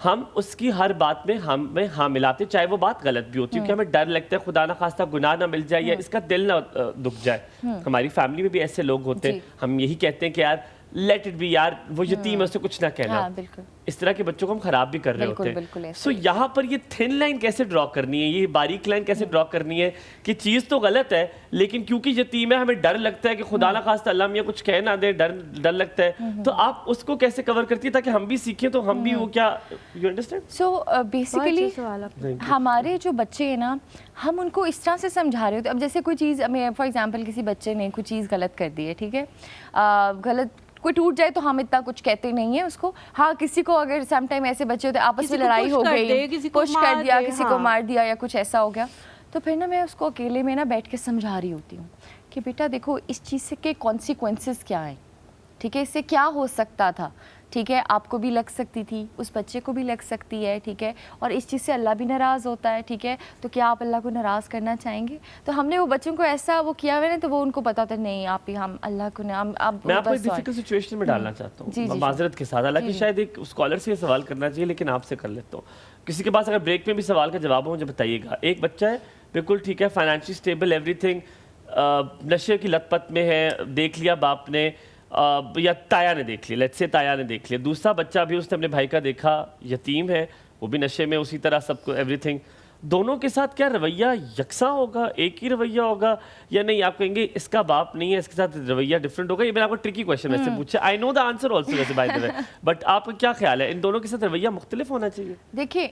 ہم اس کی ہر بات میں ہاں ملاتے، چاہے وہ بات غلط بھی ہوتی ہے، کیونکہ ہمیں ڈر لگتا ہے خدا نہ خواستہ گناہ نہ مل جائے یا اس کا دل نہ دکھ جائے. ہماری فیملی میں بھی ایسے لوگ ہوتے ہیں، ہم یہی کہتے ہیں کہ یار لیٹ اٹ بی، یار وہ یتیم ہے اس سے کچھ نہ کہنا. اس طرح کے بچوں کو ہم خراب بھی کر رہے ہوتے ہیں. سو یہاں پر یہ تھن لائن کیسے ڈرا کرنی ہے، یہ باریک لائن کیسے ڈرا کرنی ہے کہ چیز تو غلط ہے لیکن کیونکہ یتیم ہے ہمیں ڈر لگتا ہے کہ خدا نہ خواستہ اللہ میاں کچھ کہہ نہ دے، ڈر لگتا ہے. تو آپ اس کو کیسے کور کرتی ہے تاکہ ہم بھی سیکھیں تو ہم بھی وہ کیا یو انڈرسٹینڈ. سو بیسیکلی ہمارے جو بچے ہیں نا، ہم ان کو اس طرح سے سمجھا رہے ہوتے. اب جیسے کوئی چیز، فار ایگزامپل کسی بچے نے کوئی چیز غلط کر دی ہے، ٹھیک ہے، غلط کوئی ٹوٹ جائے تو ہم اتنا کچھ کہتے نہیں ہیں اس کو. ہاں کسی کو اگر سم ٹائم ایسے بچے ہوتے ہیں آپس میں لڑائی ہو گئی، پش کر دیا، کسی کو مار دیا یا کچھ ایسا ہو گیا، تو پھر نا میں اس کو اکیلے میں نا بیٹھ کے سمجھا رہی ہوتی ہوں کہ بیٹا دیکھو اس چیز سے کے کانسیکوینسز کیا ہیں، ٹھیک ہے، اس سے کیا ہو سکتا تھا، ٹھیک ہے، آپ کو بھی لگ سکتی تھی، اس بچے کو بھی لگ سکتی ہے، ٹھیک ہے، اور اس چیز سے اللہ بھی ناراض ہوتا ہے، ٹھیک ہے، تو کیا آپ اللہ کو ناراض کرنا چاہیں گے. تو ہم نے وہ بچوں کو ایسا وہ کیا ہوا ہے تو وہ ان کو پتا ہوتا ہے نہیں آپ ہی، ہم اللہ کو میں آپ کو ایک ڈیفیکلٹ سچویشن میں ڈالنا چاہتا ہوں معذرت کے ساتھ، حالانکہ شاید ایک اسکالر سے یہ سوال کرنا چاہیے لیکن آپ سے کر لیتا ہوں. کسی کے پاس اگر بریک میں بھی سوال کا جواب ہو مجھے بتائیے گا. ایک بچہ ہے بالکل ٹھیک ہے، فائنینشلی اسٹیبل، ایوری تھنگ، نشے کی لت پت میں ہے، دیکھ لیا باپ نے یا تایا نے دیکھ لیا، لیٹس سے تایا نے دیکھ لیا. دوسرا بچہ بھی اس نے اپنے بھائی کا دیکھا، یتیم ہے، وہ بھی نشے میں اسی طرح سب کو ایوری تھنگ. دونوں کے ساتھ کیا رویہ یکساں ہوگا، ایک ہی رویہ ہوگا یا نہیں آپ کہیں گے اس کا باپ نہیں ہے اس کے ساتھ رویہ ڈفرینٹ ہوگا؟ یہ میں نے آپ کو ٹرکی کویشچن ویسے پوچھا، آئی نو دا آنسر آلسو ویسے بائی دا وے، بٹ آپ کا کیا خیال ہے ان دونوں کے ساتھ رویہ مختلف ہونا چاہیے؟ دیکھیے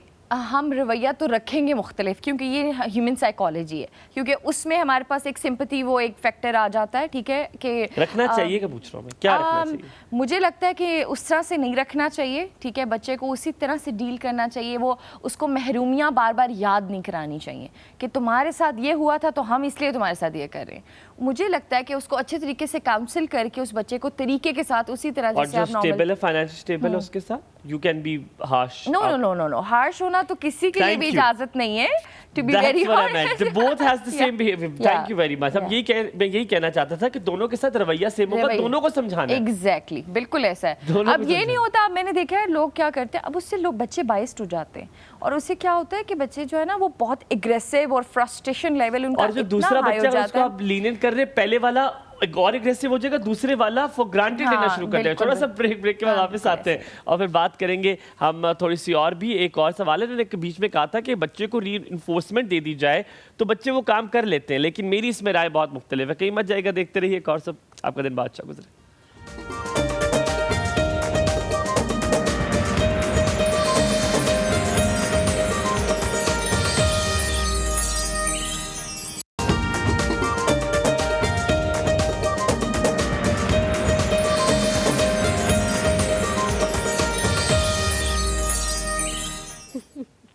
ہم رویہ تو رکھیں گے مختلف، کیونکہ یہ ہیومن سائیکالوجی ہے، کیونکہ اس میں ہمارے پاس ایک سمپتھی وہ ایک فیکٹر آ جاتا ہے، ٹھیک ہے، کہ رکھنا چاہیے کہ پوچھ رہا ہوں میں کیا رکھنا چاہیے. مجھے لگتا ہے کہ اس طرح سے نہیں رکھنا چاہیے، ٹھیک ہے، بچے کو اسی طرح سے ڈیل کرنا چاہیے. وہ اس کو محرومیاں بار بار یاد نہیں کرانی چاہیے کہ تمہارے ساتھ یہ ہوا تھا تو ہم اس لیے تمہارے ساتھ یہ کر رہے ہیں. مجھے لگتا ہے کہ اس کو اچھے طریقے سے کاؤنسل کر کے اس بچے کو طریقے کے ساتھ اسی طرح جیسے آپ اسٹیبل ہے، فائنینشلی اسٹیبل ہے، اس کے ساتھ you can be harsh. No harsh ہونا تو کسی کے لیے بھی اجازت نہیں ہے to be very harsh. Both has the same behaviour. Thank you very much. میں یہی کہنا چاہتا تھا کہ دونوں کے ساتھ رویہ سیم ہوگا، دونوں کو سمجھانا ہے. ایگزیکٹلی بالکل ایسا ہے. اب یہ نہیں ہوتا، اب میں نے دیکھا ہے لوگ کیا کرتے ہیں، اب اس سے لوگ بچے بائسڈ ہو جاتے ہیں اور اس سے کیا ہوتا ہے کہ بچے جو ہے نا وہ بہت اگریسو اور فرسٹریشن لیول ان کا اتنا ہائی ہو جاتا ہے. اور جو دوسرا بچہ ہے اس کو آپ لینین کر رہے، پہلے والا اور اگریسو ہو جائے گا، دوسرے والا فور گرانٹیڈ لینا شروع کر دے گا. تھوڑا سا بریک کے بعد واپس آتے ہیں اور پھر بات کریں گے ہم تھوڑی سی اور بھی. ایک اور سوال ہے، میں نے بیچ میں کہا تھا کہ بچے کو ری انفورسمنٹ دے دی جائے تو بچے وہ کام کر لیتے ہیں، لیکن میری اس میں رائے بہت مختلف ہے. کہیں مت جائے گا، دیکھتے رہیے ایک اور سب. آپ کا دن بہت اچھا گزرے.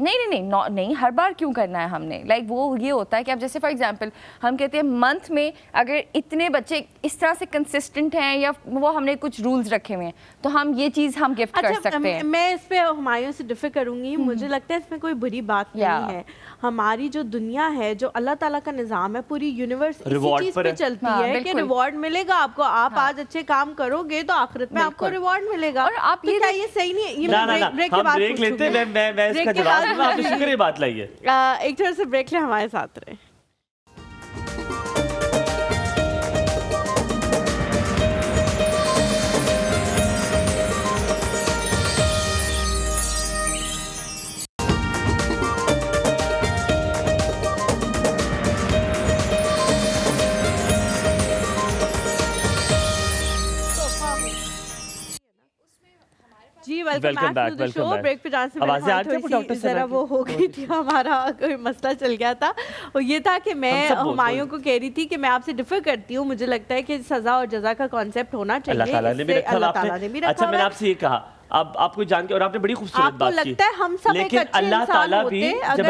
نہیں ہر بار کیوں کرنا ہے ہم نے. لائک وہ یہ ہوتا ہے کہ اب جیسے فار ایگزامپل ہم کہتے ہیں منتھ میں اگر اتنے بچے اس طرح سے کنسسٹنٹ ہیں یا وہ ہم نے کچھ رولز رکھے ہوئے ہیں تو ہم یہ چیز ہم گفٹ کر سکتے ہیں. میں اس پہ ہمایوں سے ڈفر کروں گی. مجھے لگتا ہے اس میں کوئی بری بات نہیں ہے. ہماری جو دنیا ہے, جو اللہ تعالیٰ کا نظام ہے, پوری یونیورس اسی چیز پہ چلتی ہے کہ ریوارڈ ملے گا آپ کو. آپ آج اچھے کام کرو گے تو آخرت میں آپ کو ریوارڈ ملے گا. اور آپ یہ صحیح نہیں ہے. بریک لیتے ہیں, میں اس کا جواب دوں. آپ نے شکریہ بات لائیے. ایک طرح سے بریک لیں, ہمارے ساتھ رہے. جی welcome back to the show. Break پہ جانے سے پہلے ذرا وہ ہو گئی تھی, ہمارا کوئی مسئلہ چل گیا تھا. اور یہ تھا کہ میں ہمایوں کو کہہ رہی تھی کہ میں آپ سے ڈفر کرتی ہوں. مجھے لگتا ہے کہ سزا اور جزا کا کانسیپٹ ہونا چاہیے. اللہ تعالیٰ نے بھی رکھا. اچھا, میں نے آپ سے یہ کہا, اب آپ کو جان کے, اور آپ نے بڑی خوبصورت بات کی, لیکن اللہ تعالیٰ بھی جب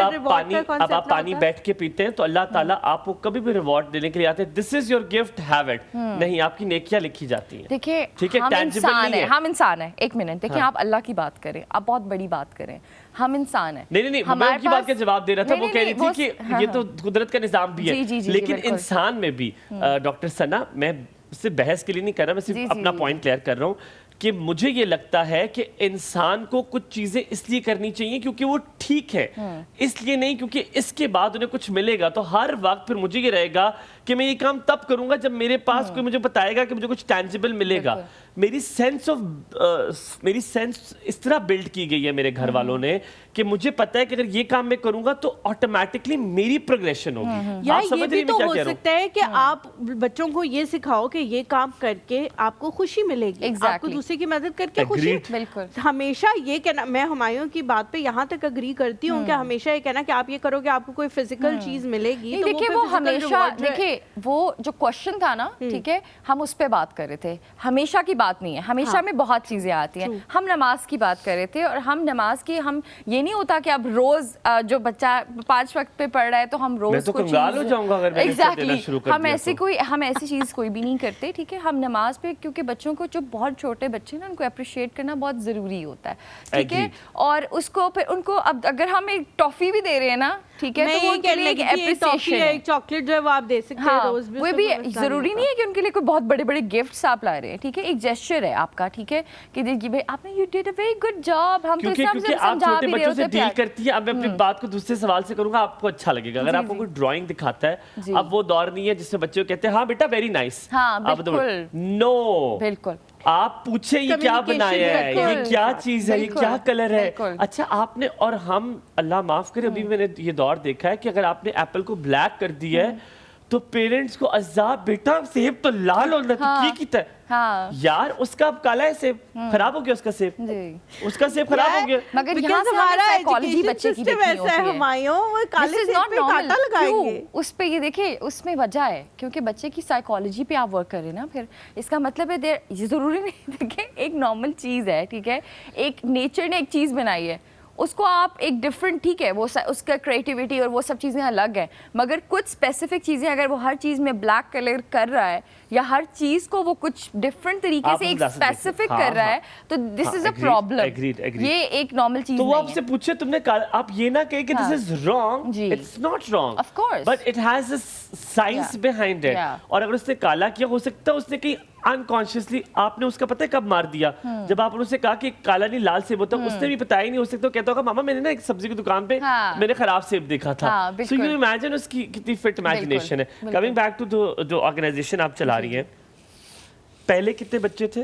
آپ پانی بیٹھ کے پیتے ہیں تو اللہ تعالیٰ آپ کو کبھی بھی ریوارڈ دینے کے لیے آتے ہیں. This is your gift, have it. نہیں, آپ کی نیکیاں لکھی جاتی ہیں. دیکھیں ہم انسان ہیں. ایک منٹ دیکھیں, آپ اللہ کی بات کریں, آپ بہت بڑی بات کریں. ہم انسان ہیں. نہیں, میں ان کی بات کا جواب دے رہا تھا. وہ کہہ رہی تھی کہ یہ تو قدرت کا نظام بھی ہے, لیکن انسان میں بھی. ڈاکٹر ثنا, میں صرف بحث کے لیے نہیں کر رہا, میں صرف اپنا پوائنٹ کلیئر کر رہا ہوں کہ مجھے یہ لگتا ہے کہ انسان کو کچھ چیزیں اس لیے کرنی چاہیے کیونکہ وہ ٹھیک ہے, اس لیے نہیں کیونکہ اس کے بعد انہیں کچھ ملے گا. تو ہر وقت پھر مجھے یہ رہے گا کہ میں یہ کام تب کروں گا جب میرے پاس کوئی مجھے بتائے گا کہ مجھے کچھ ٹینجیبل ملے گا. میری سینس اس طرح بلڈ کی گئی ہے میرے گھر والوں نے کہ مجھے پتا ہے کہ اگر یہ کام میں کروں گا تو آٹومیٹکلی میری پروگریشن ہوگی. یا یہ بھی تو ہو سکتا ہے کہ آپ بچوں کو یہ سکھاؤ کہ یہ کام کر کے آپ کو خوشی ملے گی, آپ کو دوسرے کی مدد کر کے خوشی. ہمیشہ یہ کہنا, میں ہمایوں کی بات پہ یہاں تک اگری کرتی ہوں کہ ہمیشہ یہ کہنا کہ آپ یہ کرو گے آپ کو کوئی فزیکل چیز ملے گی. دیکھیں وہ ہمیشہ, دیکھیں وہ جو کوشچن تھا نا, ٹھیک ہے, ہم اس پہ بات کر رہے تھے. ہمیشہ کی بات نہیں ہے, ہمیشہ میں بہت چیزیں آتی ہیں. ہم نماز کی بات کر رہے تھے, اور ہم نماز کی, ہم یہ نہیں ہوتا کہ اب روز جو بچہ 5 وقت پہ پڑھ رہا ہے تو ہم روز کو کنگال ہو جاؤں گا اگر میں ایگزیکٹلی ہم ایسی چیز کوئی بھی نہیں کرتے. ٹھیک ہے, ہم نماز پہ, کیونکہ بچوں کو, جو بہت چھوٹے بچے نا, ان کو اپریشیٹ کرنا بہت ضروری ہوتا ہے. ٹھیک ہے, اور اس کو پھر ان کو, اب اگر ہم ایک ٹافی بھی دے رہے ہیں نا, ٹھیک ہے, تو وہ ان کے لیے ایک اپریسیشن ہے. ایک چاکلیٹ جو ہے وہ آپ دے سکتے ہیں روز بھی, وہ بھی ضروری نہیں ہے کہ ان کے لیے کوئی بہت بڑے بڑے گفٹس آپ لا رہے ہیں. ٹھیک ہے, ایک جیسچر ہے آپ کا. ٹھیک ہے, کہ دیکھیے بھائی آپ نے, you did a very good job. ہم تو اس طرح سے سمجھا بھی رہے ہوتے ہیں. ڈیل کرتی ہے. اب میں اپنی بات کو دوسرے سوال سے کروں گا, آپ کو اچھا لگے گا. اگر آپ کو کوئی ڈرائنگ دکھاتا ہے, اب وہ دور نہیں ہے جس میں بچے کہتے ہیں ہاں بیٹا ویری نائس. ہاں بالکل, نو بالکل. آپ پوچھیں یہ کیا بنایا ہے, یہ کیا چیز ہے, یہ کیا کلر ہے. اچھا آپ نے, اور ہم اللہ معاف کرے, ابھی میں نے یہ دور دیکھا ہے کہ اگر آپ نے ایپل کو بلیک کر دیا ہے تو پیرنٹس کو عذاب, بیٹا سیب تو لال ہونا, تو کی کیتا ہے یار, اس کا اب کالا ہے سیب, خراب ہو گیا اس کا سیب, اس کا سیب خراب ہو گیا. مگر یہاں سے ہمارا سائیکالوجی بچے کی دیکھنی ہوتی ہے. ہمایوں وہ کالے سیب پہ کانٹا لگائیں گے. اس پہ یہ دیکھیں, اس میں وجہ ہے کیونکہ بچے کی سائیکالوجی پہ آپ ورک کریں نا. پھر اس کا مطلب ہے یہ ضروری نہیں, دیکھیں ایک نارمل چیز ہے, ٹھیک ہے, ایک نیچر نے ایک چیز بنائی ہے, اس کو آپ ایک ڈفرنٹ, ٹھیک ہے, وہ اس کا کریٹیوٹی اور وہ سب چیزیں الگ ہیں, مگر کچھ اسپیسیفک چیزیں اگر وہ ہر چیز میں بلیک کلر کر رہا ہے یا ہر چیز کو وہ کچھ ڈفرنٹ طریقے سے ایک اسپیسیفک کر رہا ہے, تو دس از اے پرابلم. یہ ایک نارمل چیز نہیں ہے. تو وہ آپ سے پوچھے, تم نے آپ یہ نہ کہے کہ this is wrong, it's not wrong, of course, but it has a science behind it. اور اگر اس نے کالا کیا, ہو سکتا ہے اس نے کہیں انکانشیسلی, آپ نے اس کا پتہ ہے کب مار دیا, جب آپ نے اسے کہا کہ کالا نہیں لال سیب ہوتا, اس نے بھی بتایا نہیں. ہو سکتا ہے کہتا ہوگا ماما میں نے نا ایک سبزی کی دکان پہ میں نے خراب سیب دیکھا تھا. سو یو امیجن اس کی کتنی فٹ امیجنیشن ہے. کمنگ بیک ٹو جو آرگنائزیشن آپ چلا رہی ہیں, پہلے کتنے بچے تھے,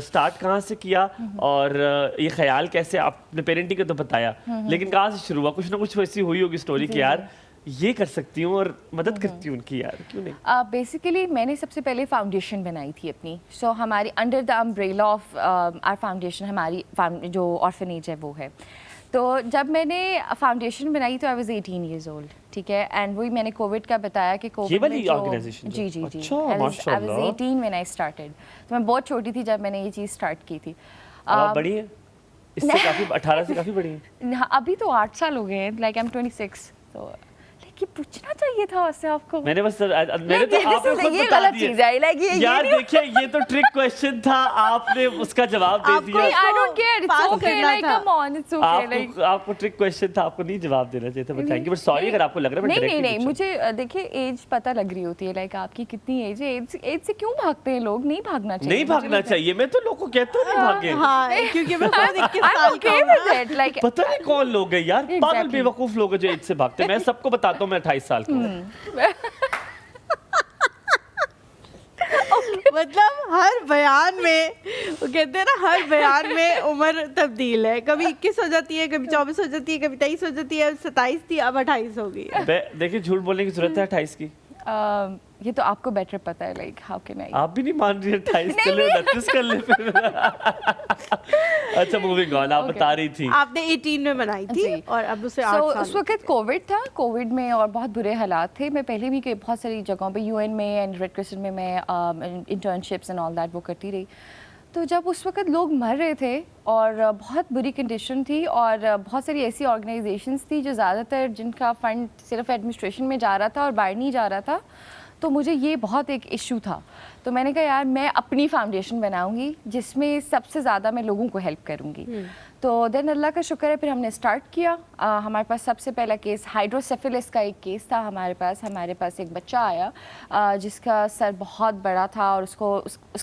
سٹارٹ کہاں سے کیا, اور یہ خیال کیسے, آپ نے پیرنٹنگ کا تو بتایا, لیکن کہاں سے شروع ہوا؟ کچھ نہ کچھ ویسی ہوئی ہوگی اسٹوری کہ یار یہ کر سکتی ہوں اور مدد کرتی ہوں ان کی, یار کیوں نہیں. بیسیکلی میں نے سب سے پہلے فاؤنڈیشن بنائی تھی اپنی. سو ہماری under the umbrella of our foundation, ہماری جو آرفنیج ہے وہ ہے. تو جب میں نے فاؤنڈیشن بنائی تو آئی واز 18 years old. ٹھیک ہے, اینڈ وہی میں نے کووڈ کا بتایا کہ کووڈ میں جی جی جی I was 18 when I started. تو میں بہت چھوٹی تھی جب میں نے یہ چیز اسٹارٹ کی تھی. بڑی ہے اس سے کافی 18 سے کافی بڑی ہیں. ابھی تو 8 سال ہو گئے ہیں, لائک آئی ایم 26, تو یہ پوچھنا چاہیے تھا اس سے آپ کو. میں نے بس میں نے تو آپ نے خود یہ بتا غلط چیز ہے, لائک یہ یار دیکھیے یہ تو ٹرک کوسچن تھا, آپ نے اس کا جواب دے دیا. I don't care, it's okay, like come on, it's okay, like آپ کو ٹرک کوسچن تھا, آپ کو نہیں جواب دینا چاہیے تھا. But thank you, but sorry اگر آپ کو لگ رہا ہے. نہیں مجھے دیکھیے ایج پتہ لگ رہی ہوتی ہے, لائک آپ کی کتنی ایج ہے. ایج سے کیوں بھاگتے ہیں لوگ؟ نہیں بھاگنا چاہیے, نہیں بھاگنا چاہیے. میں تو لوگوں کو کہتا ہوں نہیں بھاگیں. ہاں کیونکہ میں خود 21 سال کا ہوں. لائک پتہ نہیں کون لوگ ہیں یار, پاگل بے وقوف لوگ ہیں جو ایج سے بھاگتے ہیں. میں سب کو بتاتا ہوں میں 28 سال کا ہوں. مطلب ہر بیان میں وہ کہتے ہیں نا, ہر بیان میں عمر تبدیل ہے. کبھی 21 ہو جاتی ہے, کبھی 24 ہو جاتی ہے, کبھی 23 ہو جاتی ہے, 27 تھی اب 28 ہو گئی ہے. دیکھیے جھوٹ بولنے کی ضرورت ہے 28 کی. یہ تو آپ کو بیٹر پتا ہے, لائک ہاؤ کین آئی. آپ بھی نہیں مان رہی 28 چلے 29 کر لیں پھر. اچھا موونگ آن, آپ بتا رہی تھی آپ نے 18 میں بنائی تھی اور اب اسے 8 سال. اس وقت کووڈ تھا, کووڈ میں اور بہت برے حالات تھے. میں پہلے بھی بہت ساری جگہوں پہ UN میں اینڈ ریڈ کرسنٹ میں انٹرنشپس اینڈ آل دیٹ وہ کرتی رہی. تو جب اس وقت لوگ مر رہے تھے اور بہت بری کنڈیشن تھی, اور بہت ساری ایسی آرگنائزیشنس تھی جو زیادہ تر جن کا فنڈ صرف ایڈمنسٹریشن میں جا رہا تھا اور باہر نہیں جا رہا تھا, تو مجھے یہ بہت ایک ایشو تھا. تو میں نے کہا یار میں اپنی فاؤنڈیشن بناؤں گی جس میں سب سے زیادہ میں لوگوں کو ہیلپ کروں گی. تو دین اللہ کا شکر ہے پھر ہم نے اسٹارٹ کیا. ہمارے پاس سب سے پہلا کیس ہائیڈروسیفلس کا ایک کیس تھا. ہمارے پاس ایک بچہ آیا جس کا سر بہت بڑا تھا, اور اس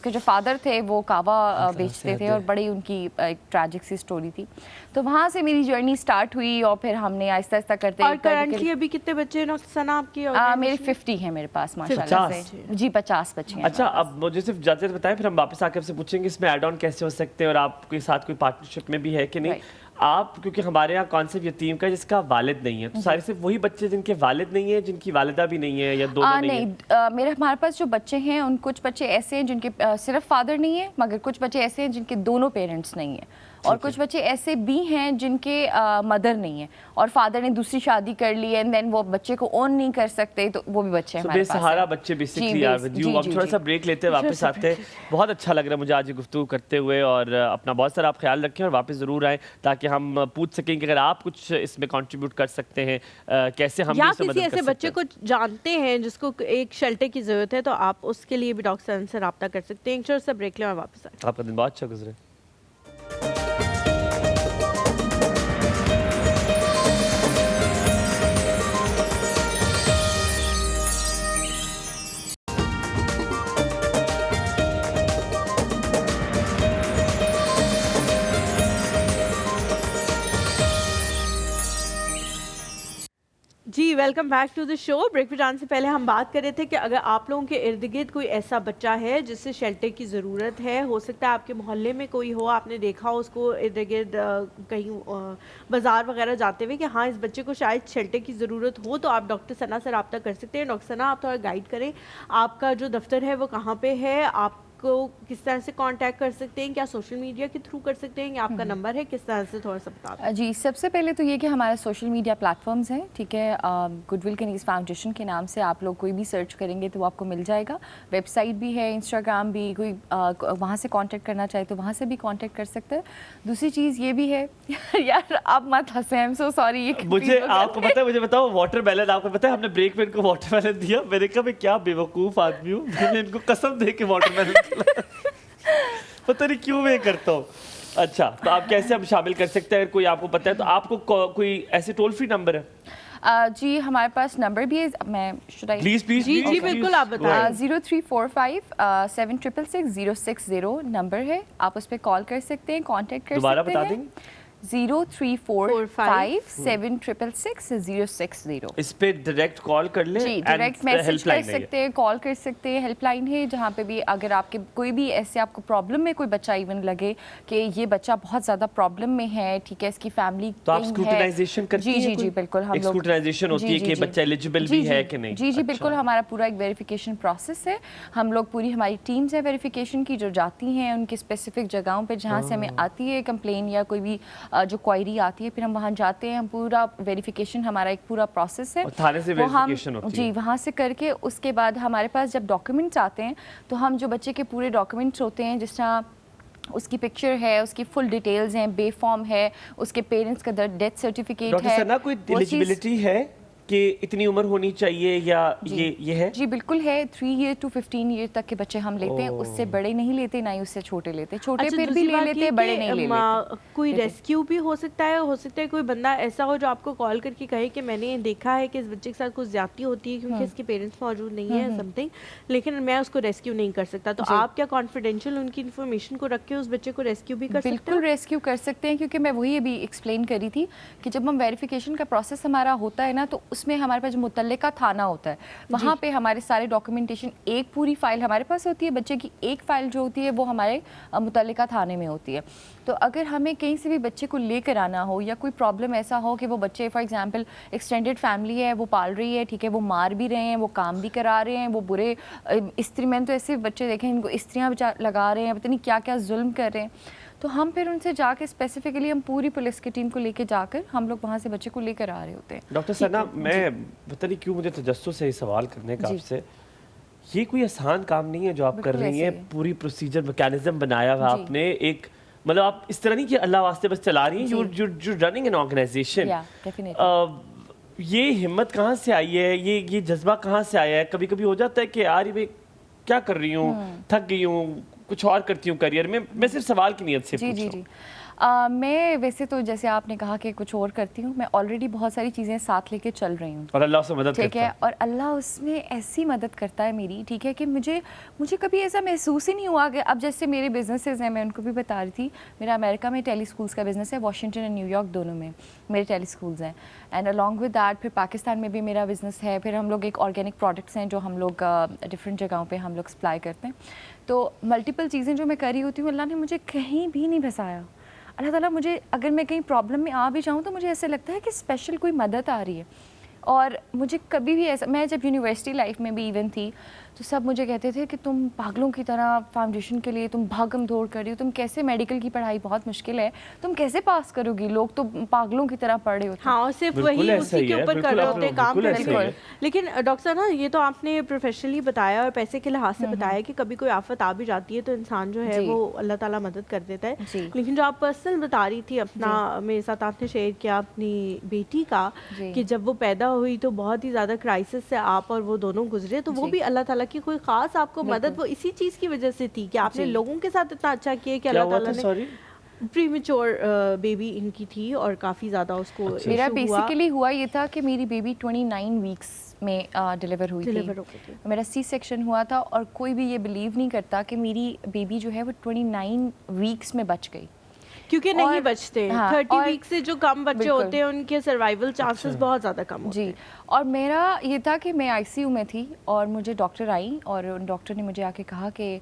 کے جو فادر تھے وہ کعوہ بیچتے تھے, اور بڑی ان کی ایک ٹریجک سی اسٹوری تھی. تو وہاں سے میری جرنی اسٹارٹ ہوئی, اور پھر ہم نے آہستہ آہستہ کرتے. اور کرنٹلی ابھی کتنے بچے ہیں ثنا آپ کی؟ میرے 50 ہیں میرے پاس ماشاءاللہ سے. جی 50 بچے ہیں. اچھا اب مجھے صرف جاتے بتائیں, پھر ہم واپس آ کے آپ سے پوچھیں گے اس میں ایڈ آن کیسے ہو سکتے ہیں, اور آپ کے ساتھ کوئی پارٹنرشپ میں بھی ہے کہ نہیں. آپ کیونکہ ہمارے یہاں کانسیپٹ یتیم کا جس کا والد نہیں ہے, تو سارے صرف وہی بچے جن کے والد نہیں ہیں, جن کی والدہ بھی نہیں ہے, یا دونوں نہیں ہیں؟ ہمارے پاس جو بچے ہیں ان کچھ بچے ایسے ہیں جن کے صرف فادر نہیں ہے, مگر کچھ بچے ایسے ہیں جن کے دونوں پیرنٹس نہیں ہیں, اور کچھ بچے ایسے بھی ہیں جن کے مدر نہیں ہیں اور فادر نے دوسری شادی کر لی ہے, اینڈ دین وہ بچے کو اون نہیں کر سکتے, تو وہ بھی بچے ہمارے پاس. بے سہارا بچے بیسکلی آر ود یو. اب تھوڑا سا بریک لیتے ہیں, واپس آتے ہیں. بہت اچھا لگ رہا ہے مجھے آج یہ گفتگو کرتے ہوئے, اور اپنا بہت سارا آپ خیال رکھیں اور واپس ضرور آئیں تاکہ ہم پوچھ سکیں کہ اگر آپ کچھ اس میں کنٹریبیوٹ کر سکتے ہیں کیسے ہم بھی اس میں مدد کر سکتے ہیں. یا کسی ایسے بچے کو جانتے ہیں جس کو ایک شیلٹر کی ضرورت ہے, تو آپ اس کے لیے بھی ڈاکٹر سن سے رابطہ کر سکتے ہیں. ایک چھوٹا سا بریک لیں اور واپس آئیں. آپ کا دن بہت اچھا گزرے. جی welcome back to the show. Break پہ جانے سے پہلے ہم بات کر رہے تھے کہ اگر آپ لوگوں کے ارد گرد کوئی ایسا بچہ ہے جس سے شیلٹر کی ضرورت ہے, ہو سکتا ہے آپ کے محلے میں کوئی ہو, آپ نے دیکھا ہو اس کو ارد گرد کہیں بازار وغیرہ جاتے ہوئے کہ ہاں اس بچے کو شاید شیلٹر کی ضرورت ہو, تو آپ ڈاکٹر ثنا سے رابطہ کر سکتے ہیں. ڈاکٹر ثنا آپ تھوڑا گائیڈ کریں, آپ کا جو دفتر ہے وہ کہاں پہ ہے, آپ کو کس طرح سے کانٹیکٹ کر سکتے ہیں, کیا سوشل میڈیا کے تھرو کر سکتے ہیں, یا آپ کا نمبر ہے, کس طرح سے تھوڑا سا بتا دیں. جی سب سے پہلے تو یہ کہ ہمارے سوشل میڈیا پلیٹ فارمز ہیں, ٹھیک ہے. گڈ ول کنیز فاؤنڈیشن کے نام سے آپ لوگ کوئی بھی سرچ کریں گے تو وہ آپ کو مل جائے گا. ویب سائٹ بھی ہے, انسٹاگرام بھی, کوئی وہاں سے کانٹیکٹ کرنا چاہے تو وہاں سے بھی کانٹیکٹ کر سکتے ہیں. دوسری چیز یہ بھی ہے یار آپ مت ہنسیں, آئی ایم سو سوری. مجھے آپ کو پتہ ہے, مجھے بتاؤ واٹر میلن, آپ کو پتہ ہے ہم نے بریک میں ان کو واٹر میلن دیا, میں نے کہا میں کیا بے وقوف آدمی ہوں, میں نے ان کو قسم دے کے واٹر میلن کھلایا, پتہ نہیں کیوں میں کرتا ہوں. اچھا تو آپ کیسے ہم شامل کر سکتے ہیں, اگر کوئی آپ کو پتہ ہے تو آپ کو کوئی ایسے ٹول فری نمبر ہے؟ جی ہمارے پاس نمبر بھی ہے, میں پلیز جی بالکل آپ بتائیں. 0345766060 نمبر ہے, آپ اس پہ کال کر سکتے ہیں, کانٹیکٹ کر سکتے ہیں. دوبارہ بتا دیں. 0345766060. اس پہ ڈائریکٹ کال کر لیں. جی ڈائریکٹ میسج کر سکتے ہیں, کال کر سکتے ہیں. ہیلپ لائن ہے جہاں پہ بھی اگر آپ کے کوئی بھی ایسے آپ کو پرابلم میں کوئی بچہ ایون لگے کہ یہ بچہ بہت زیادہ پرابلم میں ہے, ٹھیک ہے, اس کی فیملی تو آپ اسکروٹنائزیشن کرتی ہیں؟ جی بالکل, ہم لوگ اسکروٹنائزیشن ہوتی ہے کہ بچہ ایلیجیبل بھی ہے کہ نہیں. جی بالکل, ہمارا پورا ایک ویریفیکیشن پروسیس ہے. ہم لوگ پوری ہماری ٹیمز ہے ویریفیکیشن کی جو جاتی ہیں ان کی اسپیسیفک جگہوں پہ جہاں سے ہمیں آتی ہے کمپلین یا کوئی بھی جو کوائری آتی ہے, پھر ہم وہاں جاتے ہیں. ہم پورا ویریفیکیشن, ہمارا ایک پورا پروسیس ہے, تھانے سے ویریفیکیشن ہوتی ہے. جی وہاں سے کر کے اس کے بعد ہمارے پاس جب ڈاکیومنٹس آتے ہیں تو ہم جو بچے کے پورے ڈاکیومنٹس ہوتے ہیں, جس طرح اس کی پکچر ہے, اس کی فل ڈیٹیلز ہیں, بے فارم ہے, اس کے پیرنٹس کا ڈیتھ سرٹیفکیٹ ہے. ڈاکٹر ثنا کوئی ایلیجبلٹی ہے کہ اتنی عمر ہونی چاہیے یا یہ ہے؟ جی بالکل ہے. 3 ایئر ٹو 15 ایئر تک کے بچے ہم لیتے ہیں, اس سے بڑے نہیں لیتے, نہ ہی اس سے چھوٹے لیتے. چھوٹے پھر بھی لے لیتے, بڑے نہیں لے لیتے. کوئی ریسکیو بھی ہو سکتا ہے کوئی بندہ ایسا ہو جو آپ کو کال کر کے کہے کہ میں نے دیکھا ہے کہ اس بچے کے ساتھ کچھ زیادتی ہوتی ہے کیونکہ اس کے پیرنٹس موجود نہیں ہیں سم تھنگ, لیکن میں اس کو ریسکیو نہیں کر سکتا, تو آپ کیا کانفیڈینشیل ان کی انفارمیشن کو رکھ کے اس بچے کو ریسکیو بھی کر سکتے ہیں؟ بالکل ریسکیو کر سکتے ہیں, کیونکہ میں وہی ابھی ایکسپلین کری تھی کہ جب ہم ویریفیکیشن کا پروسیس ہمارا ہوتا ہے نا, تو اس میں ہمارے پاس جو متعلقہ تھانہ ہوتا ہے وہاں پہ ہمارے سارے ڈاکیومنٹیشن, ایک پوری فائل ہمارے پاس ہوتی ہے, بچے کی ایک فائل جو ہوتی ہے وہ ہمارے متعلقہ تھانے میں ہوتی ہے. تو اگر ہمیں کہیں سے بھی بچے کو لے کر آنا ہو یا کوئی پرابلم ایسا ہو کہ وہ بچے فار ایگزامپل ایکسٹینڈیڈ فیملی ہے, وہ پال رہی ہے, ٹھیک ہے, وہ مار بھی رہے ہیں, وہ کام بھی کرا رہے ہیں, وہ برے استری, میں تو ایسے بچے دیکھیں ان کو استریاں لگا رہے ہیں, پتہ نہیں کیا کیا ظلم کر رہے ہیں, تو ہم پھر ان سے جا کے اسپیسیفکلی ہم پوری پولیس کی ٹیم کو لے کے جا کر ہم لوگ وہاں سے بچے کو لے کر آ رہے ہوتے ہیں. ڈاکٹر ثنا میں پتہ نہیں کیوں مجھے تجسس ہے یہ سوال کرنے کا آپ سے, یہ کوئی آسان کام نہیں ہے جو آپ کر رہی ہیں, پوری پروسیجر میکینزم بنایا ہوا آپ نے, ایک مطلب آپ اس طرح نہیں کہ اللہ واسطے بس چلا رہی ہیں, یو رننگ این آرگنائزیشن. یہ ہمت کہاں سے آئی ہے, یہ جذبہ کہاں سے آیا ہے؟ کبھی کبھی ہو جاتا ہے کہ یار میں کیا کر رہی ہوں, تھک گئی ہوں, کچھ اور کرتی ہوں کریئر میں صرف سوال کی نیت سے پوچھ رہا ہوں. میں ویسے تو جیسے آپ نے کہا کہ کچھ اور کرتی ہوں, میں آلریڈی بہت ساری چیزیں ساتھ لے کے چل رہی ہوں, اور اللہ سے مدد ٹھیک ہے, اور اللہ اس میں ایسی مدد کرتا ہے میری, ٹھیک ہے, کہ مجھے کبھی ایسا محسوس ہی نہیں ہوا کہ اب جیسے میرے بزنسز ہیں, میں ان کو بھی بتا رہی تھی, میرا امریکہ میں ٹیلی اسکولس کا بزنس ہے, واشنگٹن اور نیو یارک دونوں میں میرے ٹیلی اسکولز ہیں, اینڈ along with that پھر پاکستان میں بھی میرا بزنس ہے, پھر ہم لوگ ایک آرگینک پروڈکٹس ہیں جو ہم لوگ ڈفرینٹ جگہوں پہ ہم لوگ سپلائی کرتے ہیں. تو ملٹیپل چیزیں جو میں کر رہی ہوتی ہوں, اللہ نے مجھے کہیں بھی نہیں پھنسایا. اللہ تعالیٰ مجھے اگر میں کہیں پرابلم میں آ بھی جاؤں تو مجھے ایسا لگتا ہے کہ اسپیشل کوئی مدد آ رہی ہے. اور مجھے کبھی بھی ایسا, میں جب یونیورسٹی لائف میں بھی ایون تھی تو سب مجھے کہتے تھے کہ تم پاگلوں کی طرح فاؤنڈیشن کے لیے تم بھاگم دوڑ کر رہی ہو, تم کیسے, میڈیکل کی پڑھائی بہت مشکل ہے, تم کیسے پاس کرو گی, لوگ تو پاگلوں کی طرح پڑھ رہے ہوتے ہیں. ہاں, صرف وہی اسی کے اوپر کر رہے ہوتے ہیں کام کرتے ہیں. لیکن ڈاکٹر نا, یہ تو آپ نے پروفیشنلی بتایا اور پیسے کے لحاظ سے بتایا کہ کبھی کوئی آفت آ بھی جاتی ہے تو انسان جو ہے وہ اللہ تعالیٰ مدد کر دیتا ہے. لیکن جو آپ پرسنل بتا رہی تھی اپنا, میرے ساتھ آپ نے شیئر کیا اپنی بیٹی کا, کہ جب وہ پیدا ہوئی تو بہت ہی زیادہ کرائسس سے آپ اور وہ دونوں گزرے, تو وہ بھی اللہ تعالیٰ کی کوئی خاص آپ کو مدد وہ اسی چیز کی وجہ سے تھی کہ آپ نے لوگوں کے ساتھ اتنا اچھا کیا کہ اللہ تعالیٰ نے پری میچور بیبی ان کی تھی اور کافی زیادہ اس کو میرا بیسیکلی ہوا یہ تھا کہ میری بیبی 29 ویکس میں ڈیلیور ہوئی تھی. میرا سی سیکشن ہوا تھا اور کوئی بھی یہ بلیو نہیں کرتا کہ میری بیبی جو ہے وہ 29 ویکس میں بچ گئی, کیونکہ نہیں بچتے. 30 ویک سے جو کم بچے ہوتے ہیں ان کے سروائیول چانسز بہت زیادہ کم ہوتے ہیں. جی, اور میرا یہ تھا کہ میں آئی سی یو میں تھی اور مجھے ڈاکٹر آئی اور ڈاکٹر نے مجھے آ کے کہا کہ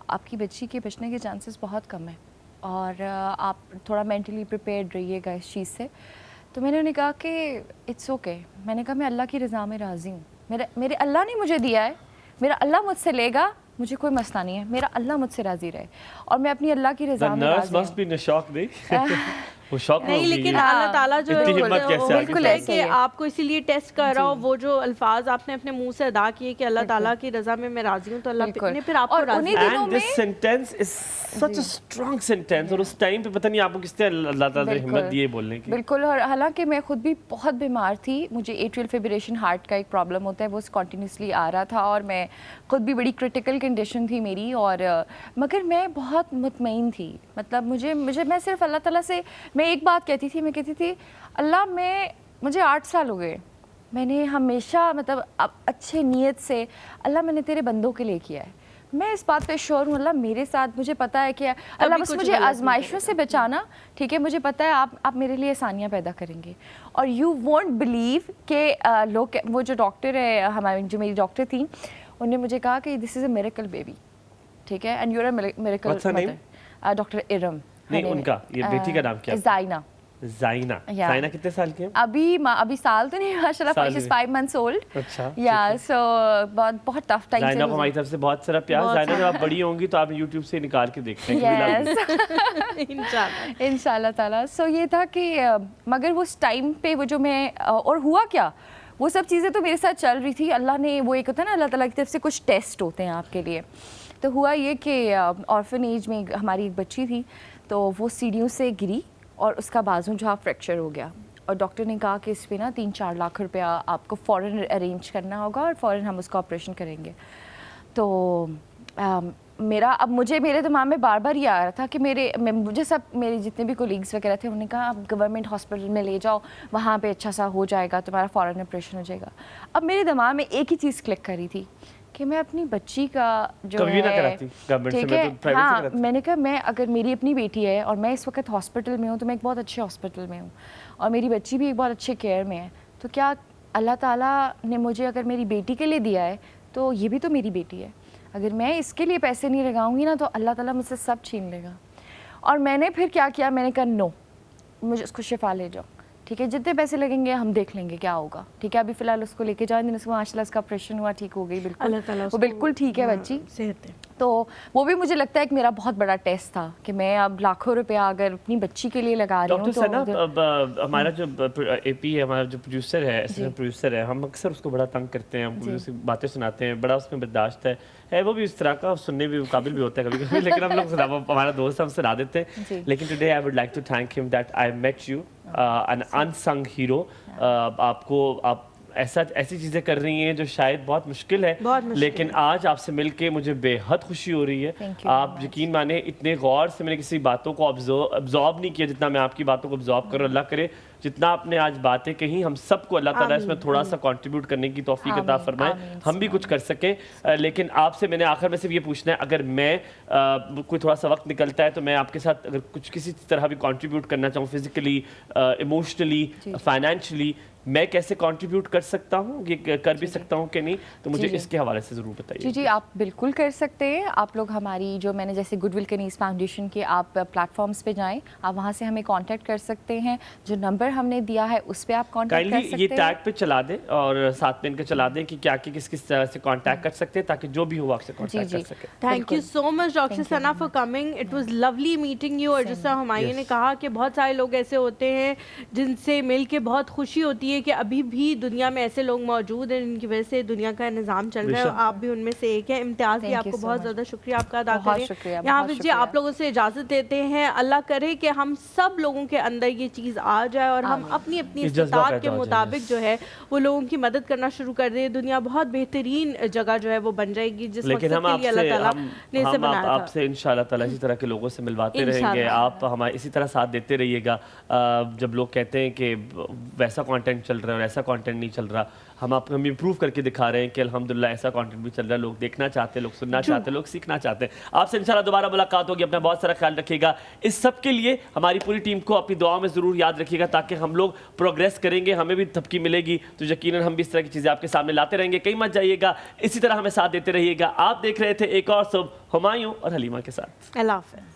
آپ کی بچی کے بچنے کے چانسز بہت کم ہیں اور آپ تھوڑا مینٹلی پریپیئرڈ رہیے گا اس چیز سے. تو میں نے انہیں کہا کہ اٹس اوکے, میں نے کہا میں اللہ کی رضا میں راضی ہوں, میرے اللہ نے مجھے دیا ہے, میرا اللہ مجھ سے لے گا, مجھے کوئی مسئلہ نہیں ہے, میرا اللہ مجھ سے راضی رہے اور میں اپنی اللہ کی رضا میں راضی ہوں. نہیں, لیکن اللہ تعالیٰ جو ہے کہ آپ کو اسی لیے ٹیسٹ کر رہا ہو, وہ جو الفاظ آپ نے اپنے منہ سے ادا کیے کہ اللہ تعالیٰ کی رضا میں میں راضی ہوں, تو اللہ نے پھر آپ کو راضی. And this sentence is such a strong sentence, اور اس ٹائم پہ پتہ نہیں آپ کو کس طرح اللہ تعالیٰ نے ہمت دی ہے بولنے کی. بالکل, اور حالانکہ میں خود بھی بہت بیمار تھی, مجھے ایٹریل فیبریشن ہارٹ کا ایک پرابلم ہوتا ہے, وہ کنٹینیوسلی آ رہا تھا اور میں خود بھی بڑی کرٹیکل کنڈیشن تھی میری, اور مگر میں بہت مطمئن تھی. مطلب میں صرف اللہ تعالیٰ سے میں ایک بات کہتی تھی, میں کہتی تھی اللہ مجھے 8 سال ہو گئے, میں نے ہمیشہ مطلب اچھے نیت سے اللہ میں نے تیرے بندوں کے لیے کیا ہے, میں اس بات پہ شور ہوں, اللہ میرے ساتھ, مجھے پتہ ہے کہ اللہ بس مجھے آزمائشوں سے بچانا, ٹھیک ہے, مجھے پتہ ہے آپ میرے لیے آسانیاں پیدا کریں گے. اور یو وونٹ بلیو کہ لوگ, وہ جو ڈاکٹر ہے ہماری, جو میری ڈاکٹر تھیں, انہوں نے مجھے کہا کہ this is a miracle baby, ٹھیک ہے, and you are a miracle mother. Doctor Iram, نہیں ان کا یہ بیٹی کا نام کیا؟ زائنہ کتنے سال کی ہے ابھی سال تو نہیں, ماشاءاللہ, شی از 5 months old. اچھا, یا سو بہت ٹف ٹائم. زائنہ کو ہماری طرف سے بہت سارا پیار. زائنہ جب آپ بڑی ہوں گی تو آپ یوٹیوب سے نکال کے دیکھیں انشاءاللہ تعالیٰ. سو یہ تھا کہ مگر وہ اس ٹائم پہ وہ جو میں, اور ہوا کیا, وہ سب چیزیں تو میرے ساتھ چل رہی تھی. اللہ نے وہ ایک ہوتا ہے نا, اللہ تعالیٰ کی طرف سے کچھ ٹیسٹ ہوتے ہیں آپ کے لیے, تو ہوا یہ کہ آرفن ایج میں ہماری ایک بچی تھی تو وہ سیڑھیوں سے گری اور اس کا بازو جو ہے فریکچر ہو گیا اور ڈاکٹر نے کہا کہ اس پہ نا 3-4 لاکھ روپیہ آپ کو فوراً ارینج کرنا ہوگا اور فوراً ہم اس کا آپریشن کریں گے. تو میرے دماغ میں بار بار یہ آ رہا تھا کہ مجھے سب میرے جتنے بھی کولیگس وغیرہ تھے انہوں نے کہا اب گورنمنٹ ہاسپٹل میں لے جاؤ, وہاں پہ اچھا سا ہو جائے گا, تمہارا فوراً آپریشن ہو جائے گا. اب میرے دماغ میں ایک ہی چیز کلک کری تھی کہ میں اپنی بچی کا جو ہے ٹھیک ہے, ہاں میں نے کہا میں اگر میری اپنی بیٹی ہے اور میں اس وقت ہاسپٹل میں ہوں تو میں ایک بہت اچھے ہاسپٹل میں ہوں اور میری بچی بھی ایک بہت اچھے کیئر میں ہے, تو کیا اللہ تعالیٰ نے مجھے اگر میری بیٹی کے لیے دیا ہے تو یہ بھی تو میری بیٹی ہے. اگر میں اس کے لیے پیسے نہیں لگاؤں گی نا تو اللہ تعالیٰ مجھ سے سب چھین لے گا. اور میں نے پھر کیا کیا, میں نے کہا نو, مجھے اس کو شفا لے جاؤ, ٹھیک ہے جتنے پیسے لگیں گے ہم دیکھ لیں گے کیا ہوگا, ٹھیک ہے ابھی فی الحال اس کو لے کے جائیں, اس کو ماشاء اللہ اس کا آپریشن ہوا, ٹھیک ہو گئی بالکل, وہ بالکل ٹھیک ہے بچی. تو وہ بھی مجھے لگتا ہے کہ میرا بہت بڑا ٹیسٹ تھا کہ میں اب لاکھوں روپیہ اگر اپنی بچی کے لیے لگا رہی ہوں. ڈاکٹر ثنا, ہمارا جو اے پی ہے, ہمارا جو پروڈیوسر ہے, اسسٹنٹ پروڈیوسر ہے, ہم اکثر اس کو بڑا تنگ کرتے ہیں, ہم اسے باتیں سناتے ہیں, بڑا اس میں برداشت ہے وہ بھی اس طرح کا, سننے بھی قابل بھی ہوتا ہے کبھی کبھی, لیکن ہم لوگ ہمارا دوست ہم سنا دیتے ہیں. لیکن today I would like to thank ہم that I met you an unsung hero. آپ ایسی چیزیں کر رہی ہیں جو شاید بہت مشکل ہے, لیکن آج آپ سے مل کے مجھے بے حد خوشی ہو رہی ہے. آپ یقین مانیں اتنے غور سے میں نے کسی باتوں کو ابزارب نہیں کیا جتنا میں آپ کی باتوں کو ابزارب کر رہا ہوں. اللہ کرے جتنا آپ نے آج باتیں کہیں ہم سب کو اللہ تعالیٰ اس میں تھوڑا سا کنٹریبیوٹ کرنے کی توفیق عطا فرمائے, ہم بھی کچھ کر سکیں. لیکن آپ سے میں نے آخر میں صرف یہ پوچھنا ہے, اگر میں کوئی تھوڑا سا وقت نکلتا ہے تو میں آپ کے ساتھ اگر کچھ کسی طرح بھی کنٹریبیوٹ کرنا چاہوں, فزیکلی, ایموشنلی, فائنینشلی, میں کیسے کنٹریبیوٹ کر سکتا ہوں, یہ کر بھی سکتا ہوں کہ نہیں, تو مجھے اس کے حوالے سے ضرور بتائیے. جی آپ بالکل کر سکتے ہیں. آپ لوگ ہماری جو میں نے جیسے گڈ ول کنیز فاؤنڈیشن کے آپ پلیٹ فارمس پہ جائیں, آپ وہاں سے ہمیں کانٹیکٹ کر سکتے ہیں. جو نمبر ہم نے دیا ہے اس پہ آپ کانٹیکٹ کر سکتے ہیں. یہ ٹیگ پہ چلا دیں اور ساتھ میں ان کا چلا دیں کہ کیا کس طرح سے کانٹیکٹ کر سکتے ہیں تاکہ جو بھی ہو آپ سے کانٹیکٹ کر سکے. Thank you so much doctor Sana for coming, it was lovely meeting you. اور جس طرح ہمایوں نے کہا کہ بہت سارے لوگ ایسے ہوتے ہیں جن سے مل کے بہت خوشی ہوتی ہے کہ ابھی بھی دنیا میں ایسے لوگ موجود ہیں جن کی وجہ سے دنیا کا نظام چل رہا ہے, اور آپ بھی ان میں سے ایک ہیں. امتیاز بھی آپ کو بہت زیادہ شکریہ آپ کا ادا کریں. یہاں پہ جی آپ لوگوں سے اجازت دیتے ہیں. اللہ کرے کہ ہم سب لوگوں کے اندر یہ چیز آ جائے اور ہم اپنی استطاعت کے مطابق جو ہے وہ لوگوں کی مدد کرنا شروع کر دیں. دنیا بہت بہترین جگہ جو ہے وہ بن جائے گی جس مقصد کے لیے اللہ تعالیٰ نے اسے بنایا تھا. آپ سے انشاءاللہ تعالیٰ اسی طرح کے لوگوں سے ملواتے رہیں گے. آپ ہمارے اسی طرح ساتھ دیتے رہیے گا. جب لوگ کہتے ہیں کہ ویسا کانٹینٹ چل رہا ہے اور ایسا کانٹینٹ نہیں چل رہا, ہم امپروو کر کے دکھا رہے ہیں کہ الحمدللہ ایسا کانٹینٹ بھی چل رہا ہے, لوگ دیکھنا چاہتے ہیں, لوگ سننا چاہتے ہیں, لوگ سیکھنا چاہتے ہیں. آپ سے انشاءاللہ دوبارہ ملاقات ہوگی. اپنا بہت سارا خیال رکھیے گا. اس سب کے لیے ہماری پوری ٹیم کو اپنی دعاؤں میں ضرور یاد رکھیے گا تاکہ ہم لوگ پروگریس کریں گے, ہمیں بھی تھپکی ملے گی تو یقیناً ہم بھی اس طرح کی چیزیں آپ کے سامنے لاتے رہیں گے. کہیں مت جائیے گا, اسی طرح ہمیں ساتھ دیتے رہیے گا. آپ دیکھ رہے تھے ایک اور صبح ہمایوں اور حلیمہ کے ساتھ. اللہ حافظ.